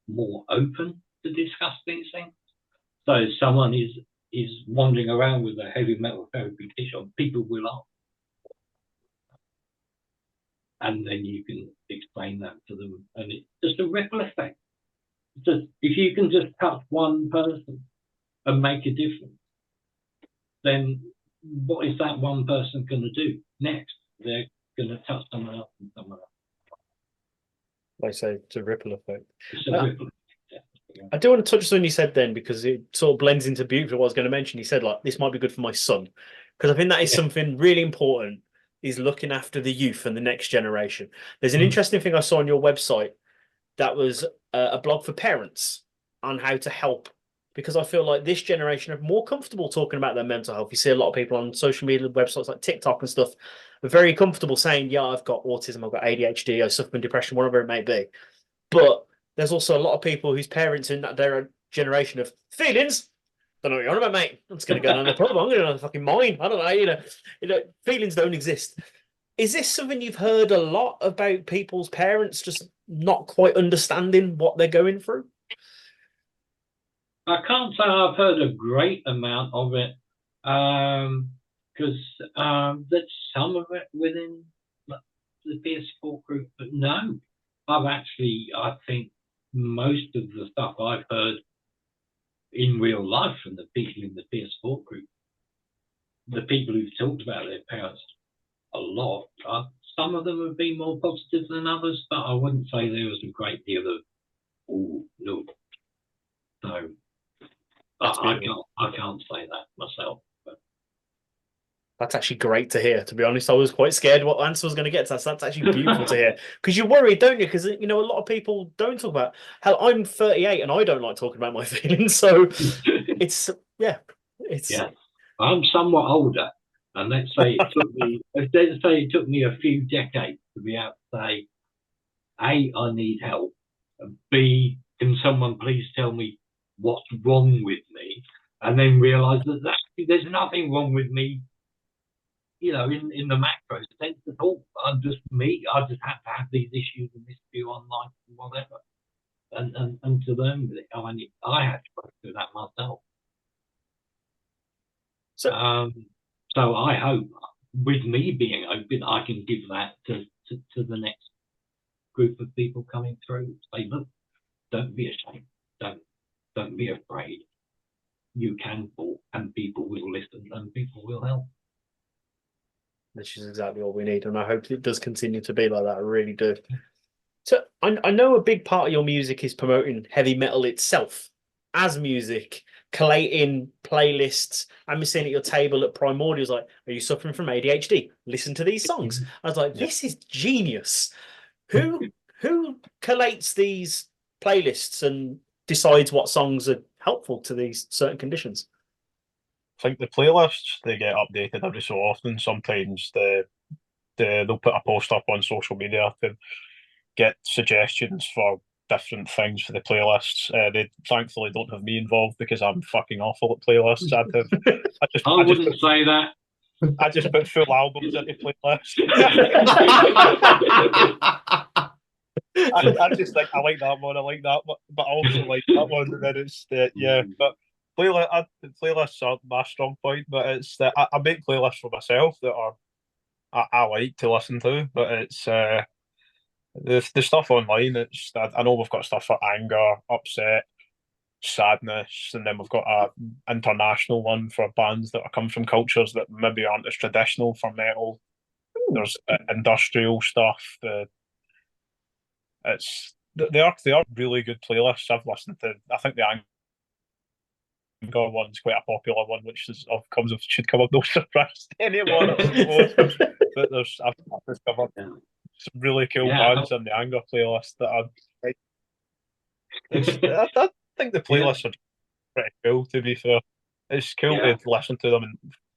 more open to discuss these things. So if someone is wandering around with a heavy metal therapy t-shirt, people will ask. And then you can explain that to them, and it's just a ripple effect. Just, if you can just touch one person and make a difference, then what is that one person going to do next? They're going to touch someone else and someone else. Like I say, it's a ripple effect. It's a ripple effect. I do want to touch on something you said then, because it sort of blends into beautifully what I was going to mention. You said, like, this might be good for my son, because I think that is something really important, is looking after the youth and the next generation. There's an interesting thing I saw on your website that was a blog for parents on how to help, because I feel like this generation are more comfortable talking about their mental health. You see a lot of people on social media websites like TikTok and stuff are very comfortable saying, yeah, I've got autism, I've got ADHD, I suffer from depression, whatever it may be. But there's also a lot of people whose parents in that their generation of feelings. Don't know what you're on about, mate. I'm just going to go down the pub. I'm going to go fucking mine. I don't know. You know, feelings don't exist. Is this something you've heard a lot about, people's parents just not quite understanding what they're going through? I can't say I've heard a great amount of it, because there's some of it within the peer support group, but no, I think most of the stuff I've heard in real life from the people in the peer support group, the people who've talked about their parents a lot, I'd some of them have been more positive than others, but I wouldn't say there was a great deal of, oh, no. So, I can't say that myself. But. That's actually great to hear. To be honest, I was quite scared what answer I was going to get to. So that's actually beautiful to hear. Because you worry, don't you? Because, you know, a lot of people don't talk about. Hell, I'm 38 and I don't like talking about my feelings. So it's. Yeah. I'm somewhat older, and let's say it took me a few decades to be able to say, A, I need help, and B, can someone please tell me what's wrong with me, and then realise that there's nothing wrong with me, you know, in the macro sense at all. I'm just me. I just have to have these issues and this view on life and whatever, and to learn with it. I had to go through that myself. So I hope, with me being open, I can give that to the next group of people coming through. Say, look, don't be ashamed. Don't be afraid. You can talk, and people will listen, and people will help. Which is exactly what we need, and I hope it does continue to be like that. I really do. So I know a big part of your music is promoting heavy metal itself as music, collating playlists. I'm seeing at your table at Primordial's like, are you suffering from ADHD? Listen to these songs. I was like, this is genius. Who collates these playlists and decides what songs are helpful to these certain conditions? I think the playlists, they get updated every so often. Sometimes they'll put a post up on social media to get suggestions for different things for the playlists. They thankfully don't have me involved because I'm fucking awful at playlists. I wouldn't say that. I just put full albums into playlists. I just think I like that one, I like that one, but I also like that one. And then it's but playlists are my strong point. But it's that I make playlists for myself that are I like to listen to, but it's the stuff online. It's I know we've got stuff for anger, upset, sadness, and then we've got a international one for bands that come from cultures that maybe aren't as traditional for metal. There's industrial stuff. They are really good playlists. I've listened to. I think the anger one's quite a popular one, which should come up no surprise to anyone, I suppose. But I've discovered some really cool bands on the anger playlist that I think the playlists are pretty cool, to be fair. It's cool to listen to them and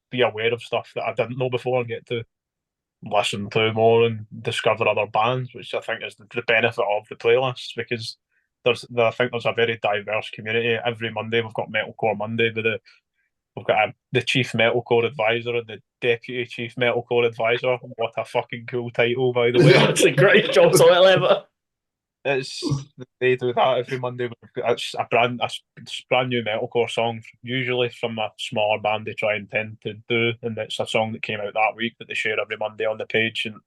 be aware of stuff that I didn't know before and get to listen to more and discover other bands, which I think is the benefit of the playlists, because I think there's a very diverse community. Every Monday we've got Metalcore Monday, but we've got the Chief Metalcore Advisor and the Deputy Chief Metalcore Advisor. What a fucking cool title, by the way. That's a great job title ever. They do that every Monday. It's a brand new metalcore song, usually from a smaller band they try and tend to do, and it's a song that came out that week that they share every Monday on the page. And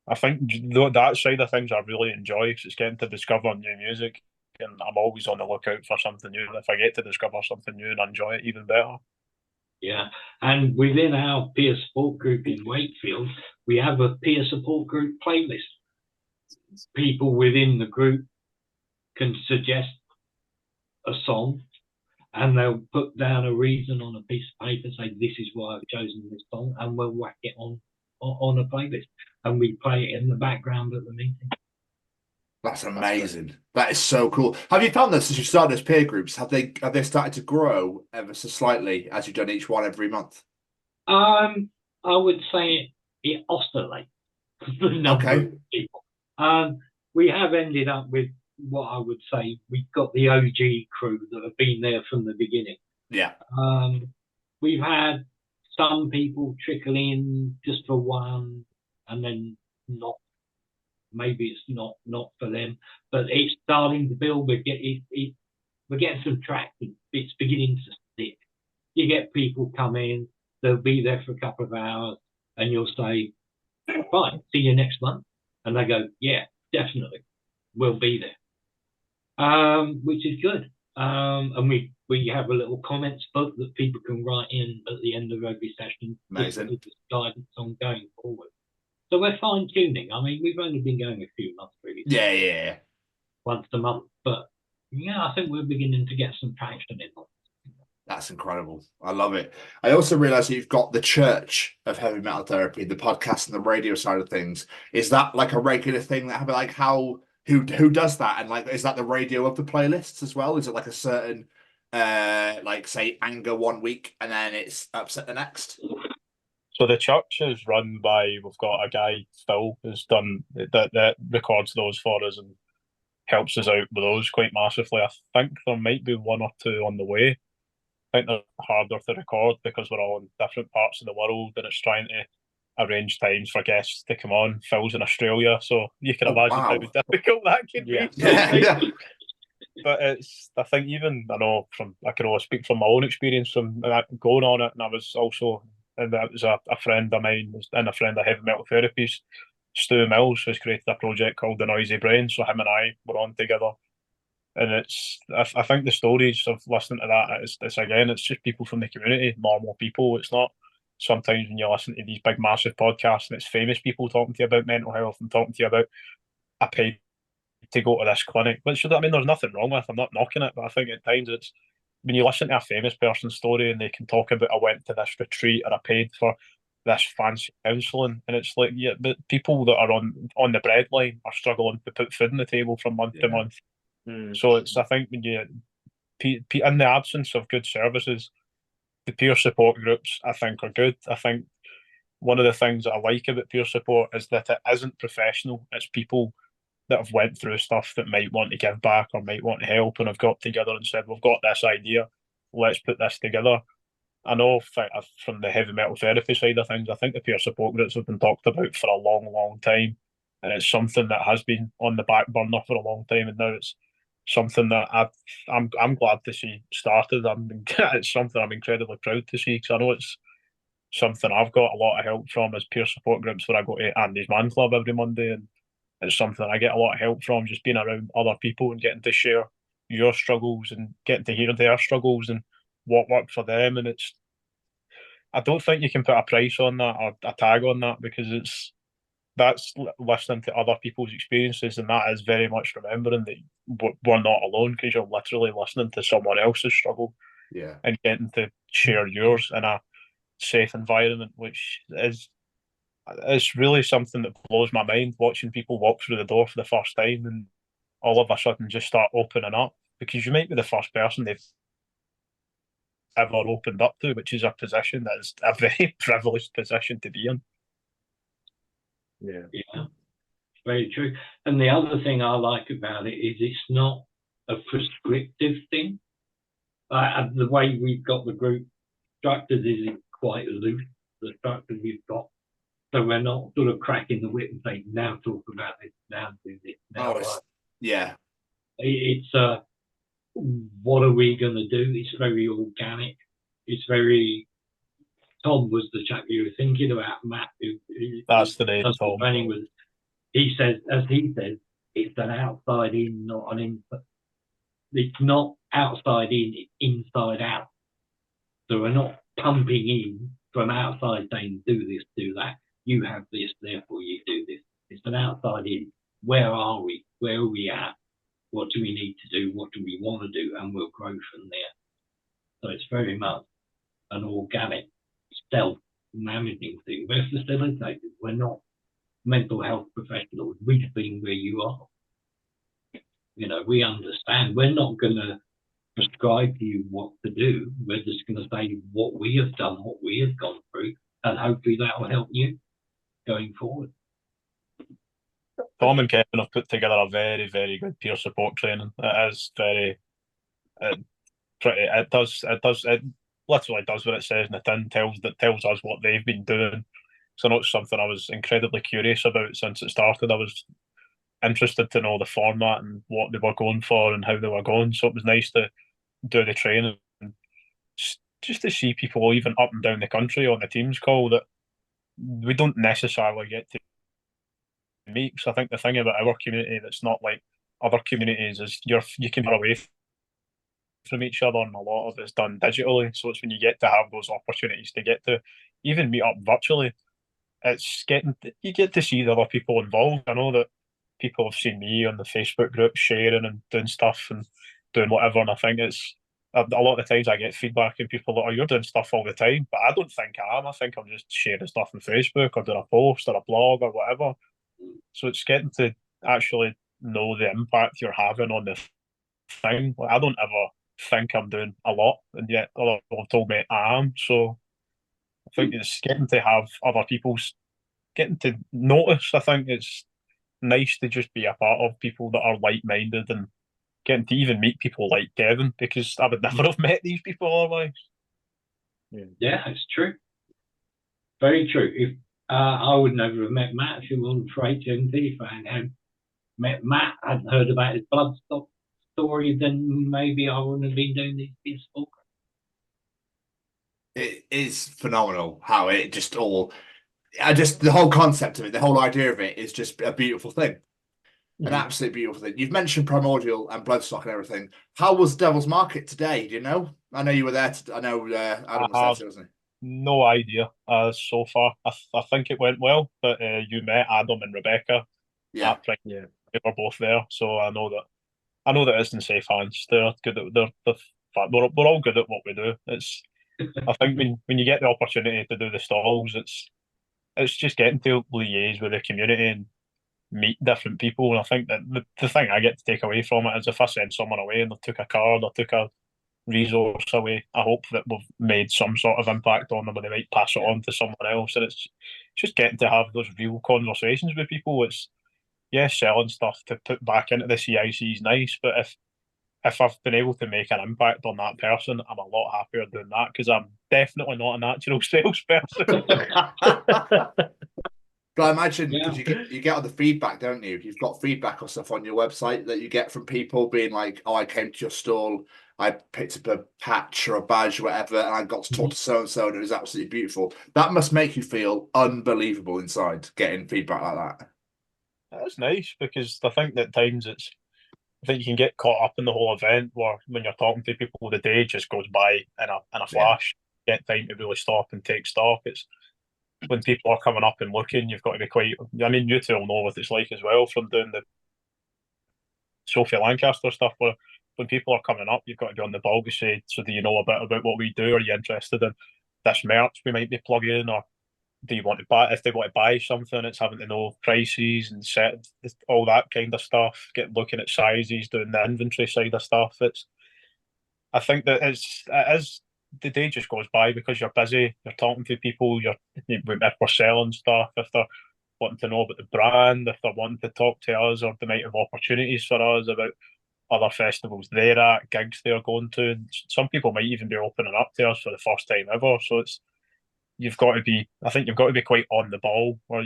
I think that side of things I really enjoy, because it's getting to discover new music, and I'm always on the lookout for something new. And if I get to discover something new and enjoy it, even better. Yeah, and within our peer support group in Wakefield, we have a peer support group playlist. People within the group can suggest a song, and they'll put down a reason on a piece of paper, say this is why I've chosen this song, and we'll whack it on a playlist, and we play it in the background at the meeting. That's amazing. That is so cool. Have you found that since you started as peer groups, have they started to grow ever so slightly as you've done each one every month? I would say it oscillates the number of people. We have ended up with what I would say we've got the OG crew that have been there from the beginning. Yeah. We've had some people trickle in just for one, and then not. Maybe it's not for them, but it's starting to build. We're getting some traction. It's beginning to stick. You get people come in, they'll be there for a couple of hours, and you'll say, "Fine, see you next month." And they go, "Yeah, definitely, we'll be there," which is good. And we have a little comments book that people can write in at the end of every session. Amazing. With guidance on going forward. So we're fine tuning. I mean, we've only been going a few months, really. Yeah. Once a month, but yeah, I think we're beginning to get some traction in. That's incredible. I love it. I also realize that you've got the Church of Heavy Metal Therapy, the podcast and the radio side of things. Is that like a regular thing that like who does that? And like, is that the radio of the playlists as well? Is it like a certain like say anger one week and then it's upset the next? So the church is run by, we've got a guy, Phil, who's done that records those for us and helps us out with those quite massively. I think there might be one or two on the way. I think they're harder to record because we're all in different parts of the world and it's trying to arrange times for guests to come on. Phil's in Australia, so you can imagine how difficult that could be. Yeah. But I think I can only speak from my own experience from going on it, and I was also, and that was a friend of mine and a friend of Heavy Metal Therapies, Stu Mills, who's created a project called The Noisy Brain, so him and I were on together. And I think the stories of listening to that, it's just people from the community, normal people. It's not sometimes when you listen to these big, massive podcasts and it's famous people talking to you about mental health and talking to you about, I paid to go to this clinic. Which, I mean, there's nothing wrong with. I'm not knocking it, but I think at times it's when you listen to a famous person's story and they can talk about, I went to this retreat or I paid for this fancy counselling, and it's like, yeah, but people that are on the breadline are struggling to put food on the table from month to month. So I think when you, in the absence of good services, the peer support groups I think are good. I think one of the things that I like about peer support is that it isn't professional. It's people that have went through stuff that might want to give back or might want to help and have got together and said, we've got this idea, let's put this together. I know from the heavy metal therapy side of things, I think the peer support groups have been talked about for a long, long time. And it's something that has been on the back burner for a long time. And now it's something that I'm glad to see started. It's something I'm incredibly proud to see because I know it's something I've got a lot of help from as peer support groups where I go to Andy's Man Club every Monday, and it's something I get a lot of help from, just being around other people and getting to share your struggles and getting to hear their struggles and what worked for them. And I don't think you can put a price on that or a tag on that because that's listening to other people's experiences, and that is very much remembering that we're not alone because you're literally listening to someone else's struggle and getting to share yours in a safe environment, which is really something that blows my mind, watching people walk through the door for the first time and all of a sudden just start opening up, because you might be the first person they've ever opened up to, which is a position that is a very privileged position to be in. Yeah, very true. And the other thing I like about it is it's not a prescriptive thing. The way we've got the group structured is quite loose, the structure we've got. So we're not sort of cracking the whip and saying, now talk about this, now do this, now. It's what are we going to do? It's very organic. It's very. Tom was the chap you were thinking about, Matt. That's the name, Tom. He says, it's an outside in, not an inside. It's not outside in, it's inside out. So we're not pumping in from outside saying, do this, do that. You have this, therefore you do this. It's an outside in. Where are we? Where are we at? What do we need to do? What do we want to do? And we'll grow from there. So it's very much an organic, self-managing thing. We're facilitators. We're not mental health professionals. We've been where you are. You know, we understand. We're not going to prescribe to you what to do. We're just going to say what we have done, what we have gone through, and hopefully that will help you going forward. Tom and Kevin have put together a very, very good peer support training. It is very, it literally does what it says in the tin, tells us what they've been doing. So it's something I was incredibly curious about since it started. I was interested to know the format and what they were going for and how they were going. So it was nice to do the training and just to see people even up and down the country on the Teams call that we don't necessarily get to meet. So I think the thing about our community that's not like other communities is you can be away from each other, and a lot of it's done digitally. So it's when you get to have those opportunities to get to even meet up virtually. it's you get to see the other people involved. I know that people have seen me on the Facebook group sharing and doing stuff and doing whatever, and I think it's a lot of the times I get feedback and people that, oh, you're doing stuff all the time, but I don't think I am. I think I'm just sharing stuff on Facebook or doing a post or a blog or whatever. So it's getting to actually know the impact you're having on the thing. Like, I don't ever think I'm doing a lot, and yet other people have told me I am. So I think it's getting to have other people's getting to notice. I think it's nice to just be a part of people that are like-minded and getting to even meet people like Kevin, because I would never have met these people otherwise. Yeah, it's true. Very true. If I would never have met Matt if it wasn't for HMT. If I had met Matt, hadn't heard about his blood story, then maybe I wouldn't have been doing this book. It is phenomenal how it just all, the whole concept of it, the whole idea of it is just a beautiful thing. An absolute beautiful thing. You've mentioned Primordial and Bloodstock and everything. How was Devil's Market today? Do you know? I know you were there. I know Adam was there, wasn't he? No idea so far. I think it went well, but you met Adam and Rebecca. Yeah. They were both there, so I know that it's in safe hands. They're good. We're all good at what we do. I think when you get the opportunity to do the stalls, it's just getting to liaise with the community and meet different people. And I think that the thing I get to take away from it is if I send someone away and they took a card or took a resource away, I hope that we've made some sort of impact on them and they might pass it on to someone else. And it's just getting to have those real conversations with people. It's, selling stuff to put back into the CIC is nice, but if I've been able to make an impact on that person, I'm a lot happier doing that, because I'm definitely not a natural salesperson. But I imagine, because you get all the feedback, don't you? You've got feedback or stuff on your website that you get from people being like, oh, I came to your stall, I picked up a patch or a badge or whatever, and I got to talk to so-and-so, and it was absolutely beautiful. That must make you feel unbelievable inside, getting feedback like that. That's nice, because I think that times I think you can get caught up in the whole event where when you're talking to people, the day just goes by in a flash. Get time to really stop and take stock. It's when people are coming up and looking, you've got to be quite. I mean, you two will know what it's like as well from doing the Sophie Lancaster stuff. Where when people are coming up, you've got to be on the ball to say, "So, do you know a bit about what we do? Are you interested in this merch we might be plugging, or do you want to buy? If they want to buy something, it's having to know prices and set all that kind of stuff. Looking at sizes, doing the inventory side of stuff. I think that it is. The day just goes by because you're busy, you're talking to people, if we're selling stuff, if they're wanting to know about the brand, if they're wanting to talk to us, or they might have opportunities for us about other festivals they're at, gigs they're going to. And some people might even be opening up to us for the first time ever. So you've got to be quite on the ball, or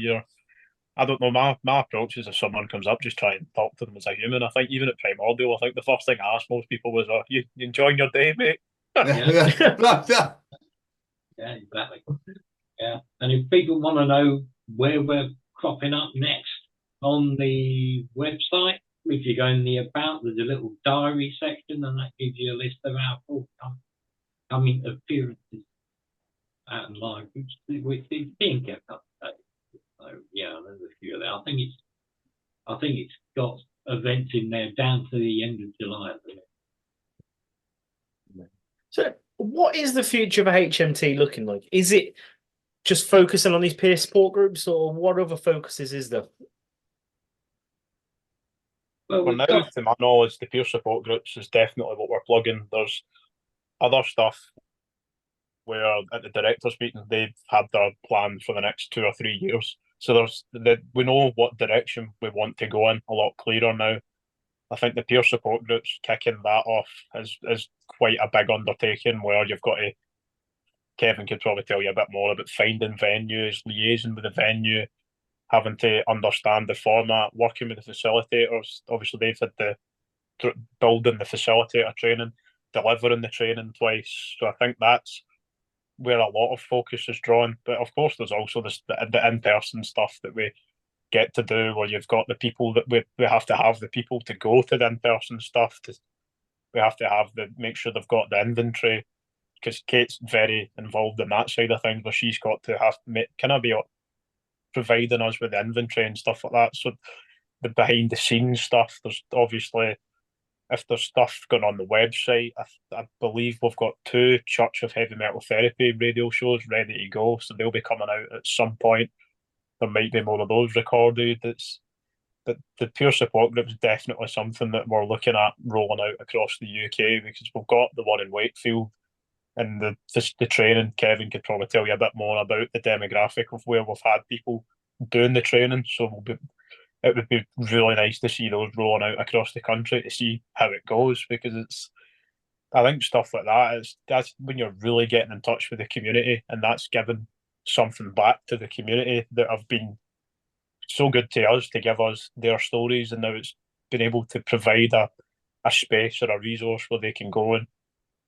I don't know, my approach is if someone comes up, just try and talk to them as a human. I think even at Primordial, I think the first thing I asked most people was, you enjoying your day, mate? Yeah, exactly. Yeah, and if people want to know where we're cropping up next on the website, if you go in the About, there's a little diary section, and that gives you a list of our forthcoming appearances out in live, which is being kept up to date. So yeah, there's a few of them. I think it's got events in there down to the end of July. So, what is the future of HMT looking like? Is it just focusing on these peer support groups, or what other focuses is there? Well, now, to my knowledge, the peer support groups is definitely what we're plugging. There's other stuff where at the directors' meeting they've had their plan for the next 2 or 3 years. So we know what direction we want to go in a lot clearer now. I think the peer support groups kicking that off is quite a big undertaking, where you've got to. Kevin could probably tell you a bit more about finding venues, liaising with the venue, having to understand the format, working with the facilitators. Obviously, they've had the building the facilitator training, delivering the training twice. So I think that's where a lot of focus is drawn. But of course, there's also the in-person stuff that we get to do, where you've got the people that we have to have the people to go to the in-person stuff. We have to make sure they've got the inventory, because Kate's very involved in that side of things, where she's got to kind of be providing us with the inventory and stuff like that. So the behind the scenes stuff, there's obviously, if there's stuff going on the website, I believe we've got 2 Church of Heavy Metal Therapy radio shows ready to go, so they'll be coming out at some point. There might be more of those recorded. The peer support group is definitely something that we're looking at rolling out across the UK, because we've got the one in Wakefield, and the training. Kevin could probably tell you a bit more about the demographic of where we've had people doing the training. So it would be really nice to see those rolling out across the country to see how it goes, because I think stuff like that's when you're really getting in touch with the community, and that's giving something back to the community that have been so good to us to give us their stories, and now it's been able to provide a space or a resource where they can go and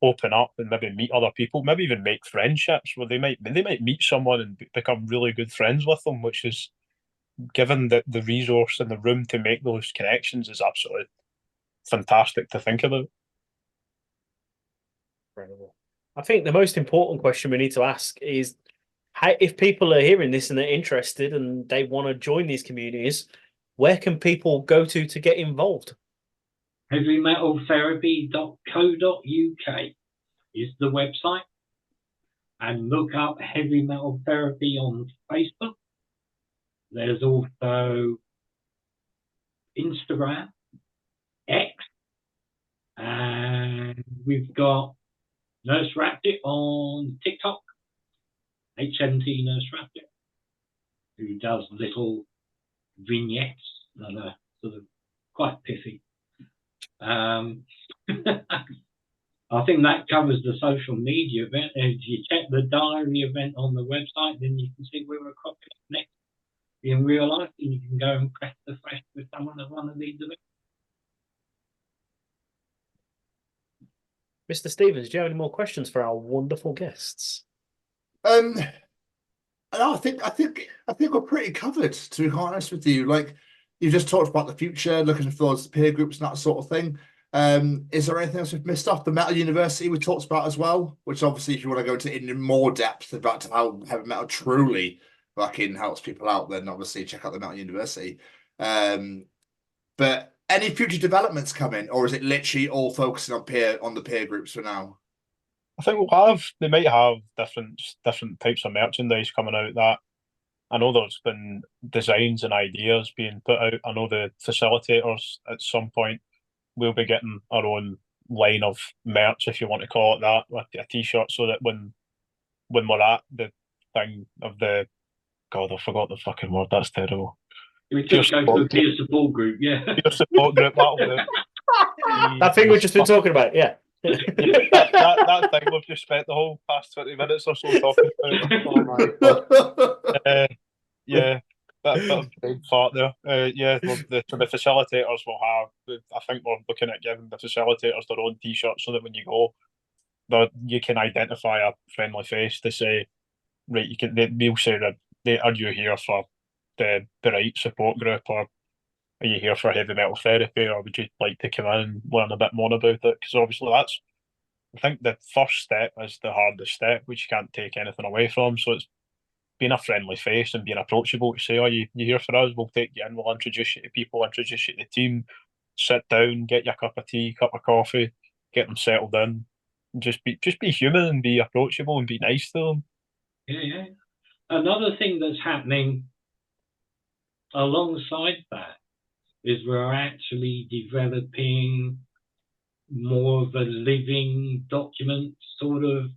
open up and maybe meet other people, maybe even make friendships where they might meet someone and become really good friends with them, which is, given the resource and the room to make those connections, is absolutely fantastic to think about. Incredible. I think the most important question we need to ask is, how, if people are hearing this and they're interested and they want to join these communities, where can people go to get involved? heavymetaltherapy.co.uk is the website, and look up Heavy Metal Therapy on Facebook. There's also Instagram, X, and we've got Nurse Raptor on TikTok, HMT Nurse Raptor, who does little vignettes that are sort of quite pithy. I think that covers the social media event. If you check the diary event on the website, then you can see where we're cropping up next in real life, and you can go and press the fresh with someone at one of these events. Mr. Stevens, do you have any more questions for our wonderful guests? No, I think we're pretty covered, to be quite honest with you. Like, you just talked about the future, looking for those peer groups and that sort of thing. Is there anything else we've missed off? The Metal University we talked about as well, which obviously, if you want to go into in more depth about how heavy metal truly fucking helps people out, then obviously check out the Metal University. But any future developments coming, or is it literally all focusing on the peer groups for now? I think they might have different types of merchandise coming out. That I know there's been designs and ideas being put out. I know the facilitators at some point will be getting our own line of merch, if you want to call it that, like a t-shirt, so that when we're at the thing of the, God, I forgot the fucking word. That's terrible. We just go to a peer support group, yeah. Peer support group, that'll do. That thing we've just been talking about, yeah. that thing we've just spent the whole past 20 minutes or so talking about. Oh my God. Yeah, bit of big fart there. Yeah, the facilitators will have, I think we're looking at giving the facilitators their own t-shirts, so that when you go, you can identify a friendly face to say, right, they'll say that, are you here for the right support group, or are you here for heavy metal therapy, or would you like to come in and learn a bit more about it? Because obviously I think the first step is the hardest step, which you can't take anything away from. So it's being a friendly face and being approachable to say, oh, you're here for us, we'll take you in, we'll introduce you to people, introduce you to the team, sit down, get you a cup of tea, cup of coffee, get them settled in, and just be human and be approachable and be nice to them. Yeah. Another thing that's happening alongside that is we're actually developing more of a living document, sort of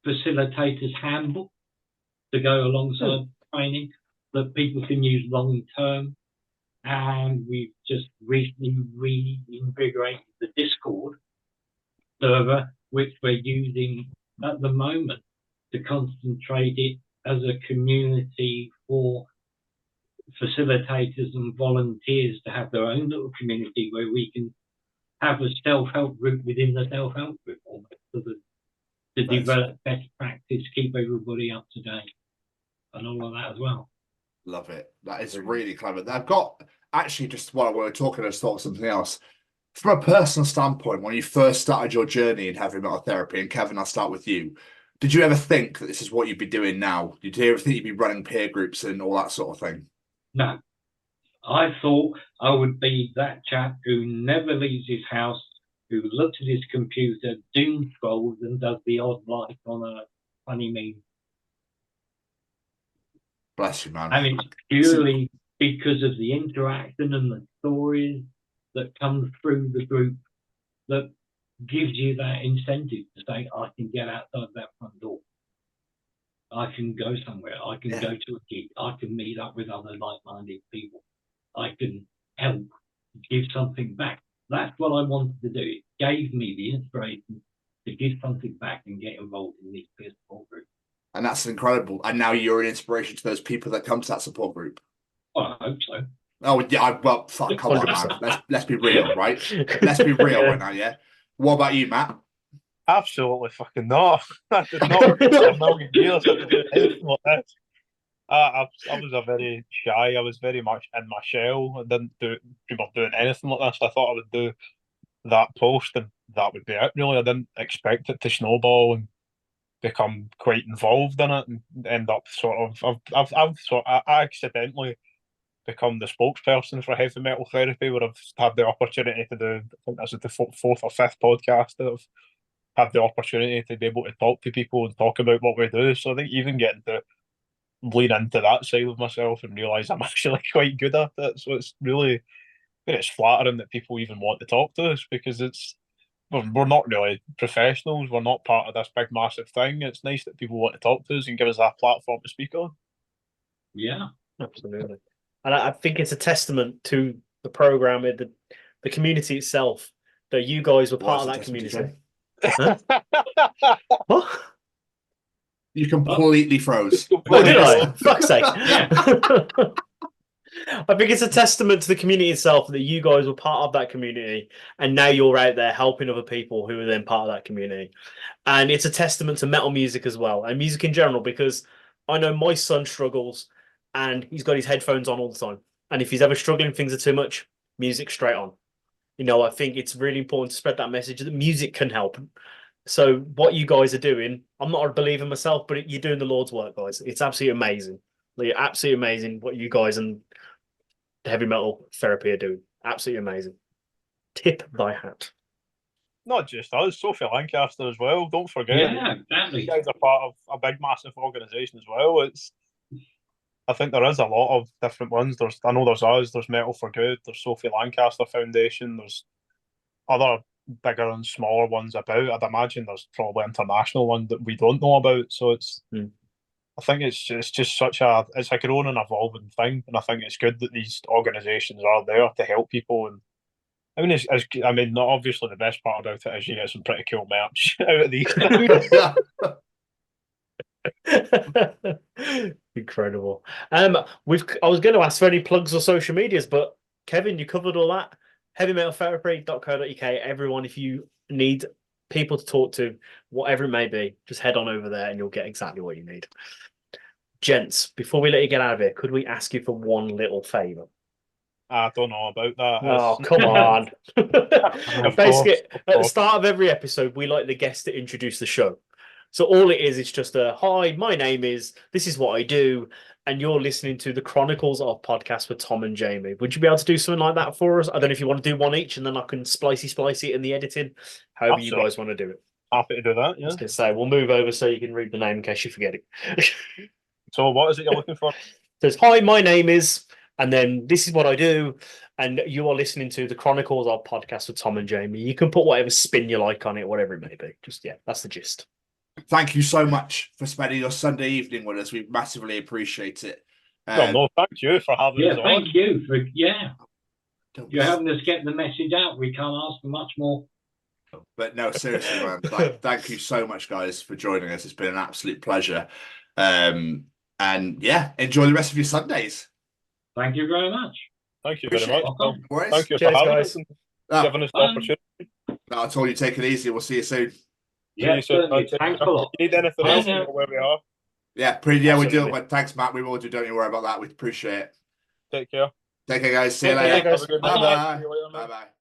facilitator's handbook, to go alongside training that people can use long term. And we've just recently reinvigorated the Discord server, which we're using at the moment to concentrate it as a community for facilitators and volunteers to have their own little community where we can have a self-help group within the self-help group, almost, to develop best practice, keep everybody up to date, and all of that as well. Love it. That is really clever. I've got, actually, just while we were talking, I just thought of something else. From a personal standpoint, when you first started your journey in heavy metal therapy, and Kevin, I'll start with you. Did you ever think that this is what you'd be doing now? Did you ever think you'd be running peer groups and all that sort of thing? No. I thought I would be that chap who never leaves his house, who looks at his computer, doom scrolls, and does the odd like on a funny meme. Bless you, man. And it's purely because of the interaction and the stories that come through the group that gives you that incentive to say, I can get outside that front door. I can go somewhere. I can go to a gig. I can meet up with other like-minded people. I can help give something back. That's what I wanted to do. It gave me the inspiration to give something back and get involved in these peer support groups. And that's incredible. And now you're an inspiration to those people that come to that support group. Well, I hope so. Oh, yeah. Well, fuck, come on, man. Let's be real, right? Let's be real right now, yeah? What about you, Matt? Absolutely fucking not. I did not a million years to do anything like this. I was a very shy. I was very much in my shell. I didn't dream of doing anything like this. I thought I would do that post and that would be it. Really, I didn't expect it to snowball and become quite involved in it and end up I accidentally become the spokesperson for heavy metal therapy, where I've had the opportunity to do. I think this is the fourth or fifth podcast that I've had the opportunity to be able to talk to people and talk about what we do. So I think even getting to lean into that side of myself and realise I'm actually quite good at it. So it's really, it's flattering that people even want to talk to us, because we're not really professionals. We're not part of this big massive thing. It's nice that people want to talk to us and give us that platform to speak on. Yeah, absolutely. And I think it's a testament to the program, the community itself, that you guys were part of that community. Huh? What? You completely froze. Oh, did I? Fuck's sake. I think it's a testament to the community itself that you guys were part of that community, and now you're out there helping other people who are then part of that community. And it's a testament to metal music as well, and music in general, because I know my son struggles and he's got his headphones on all the time. And if he's ever struggling, things are too much, music straight on. You know, I think it's really important to spread that message that music can help. So what you guys are doing, I'm not a believer myself, but you're doing the Lord's work, guys. It's absolutely amazing. Like, absolutely amazing what you guys and heavy metal therapy are doing. Absolutely amazing. Tip thy hat. Not just us, Sophie Lancaster as well. Don't forget. Yeah, exactly. You guys are part of a big, massive organisation as well. I think there is a lot of different ones. I know there's us, there's Metal for Good, there's Sophie Lancaster Foundation, there's other bigger and smaller ones about. I'd imagine there's probably international ones that we don't know about. So I think it's just such it's a growing and evolving thing, and I think it's good that these organisations are there to help people. And I mean, not obviously the best part about it is you get some pretty cool merch out of these things. Incredible. I was going to ask for any plugs or social medias, but Kevin, you covered all that. heavymetaltherapy.co.uk. Everyone, if you need people to talk to, whatever it may be, just head on over there and you'll get exactly what you need. Gents, before we let you get out of here, could we ask you for one little favour? I don't know about that. Oh, come on. Basically, at the start of every episode, we like the guest to introduce the show. So all it is just a, hi, my name is, this is what I do, and you're listening to the Chronicles of Podcast with Tom and Jamie. Would you be able to do something like that for us? I don't know if you want to do one each, and then I can splice it in the editing, however you guys want to do it. Happy to do that, yeah. I was going to say, we'll move over so you can read the name in case you forget it. So what is it you're looking for? It says, hi, my name is, and then this is what I do, and you are listening to the Chronicles of Podcast with Tom and Jamie. You can put whatever spin you like on it, whatever it may be. Just, yeah, that's the gist. Thank you so much for spending your Sunday evening with us. We massively appreciate it. Well, no, thank you for having us on. Thank you for, you're helping us get the message out. We can't ask for much more. But no, seriously, man, thank you so much, guys, for joining us. It's been an absolute pleasure. And yeah, enjoy the rest of your Sundays. Thank you very much. Thank you very much. Thank you for having us and giving us the opportunity. No, I told you, take it easy. We'll see you soon. Yeah, thanks a lot. If you need anything else, you know where we are. Yeah, we do. Thanks, Matt. We will do. Don't you worry about that. We appreciate it. Take care. Take care, guys. See you later. Bye-bye. Bye-bye.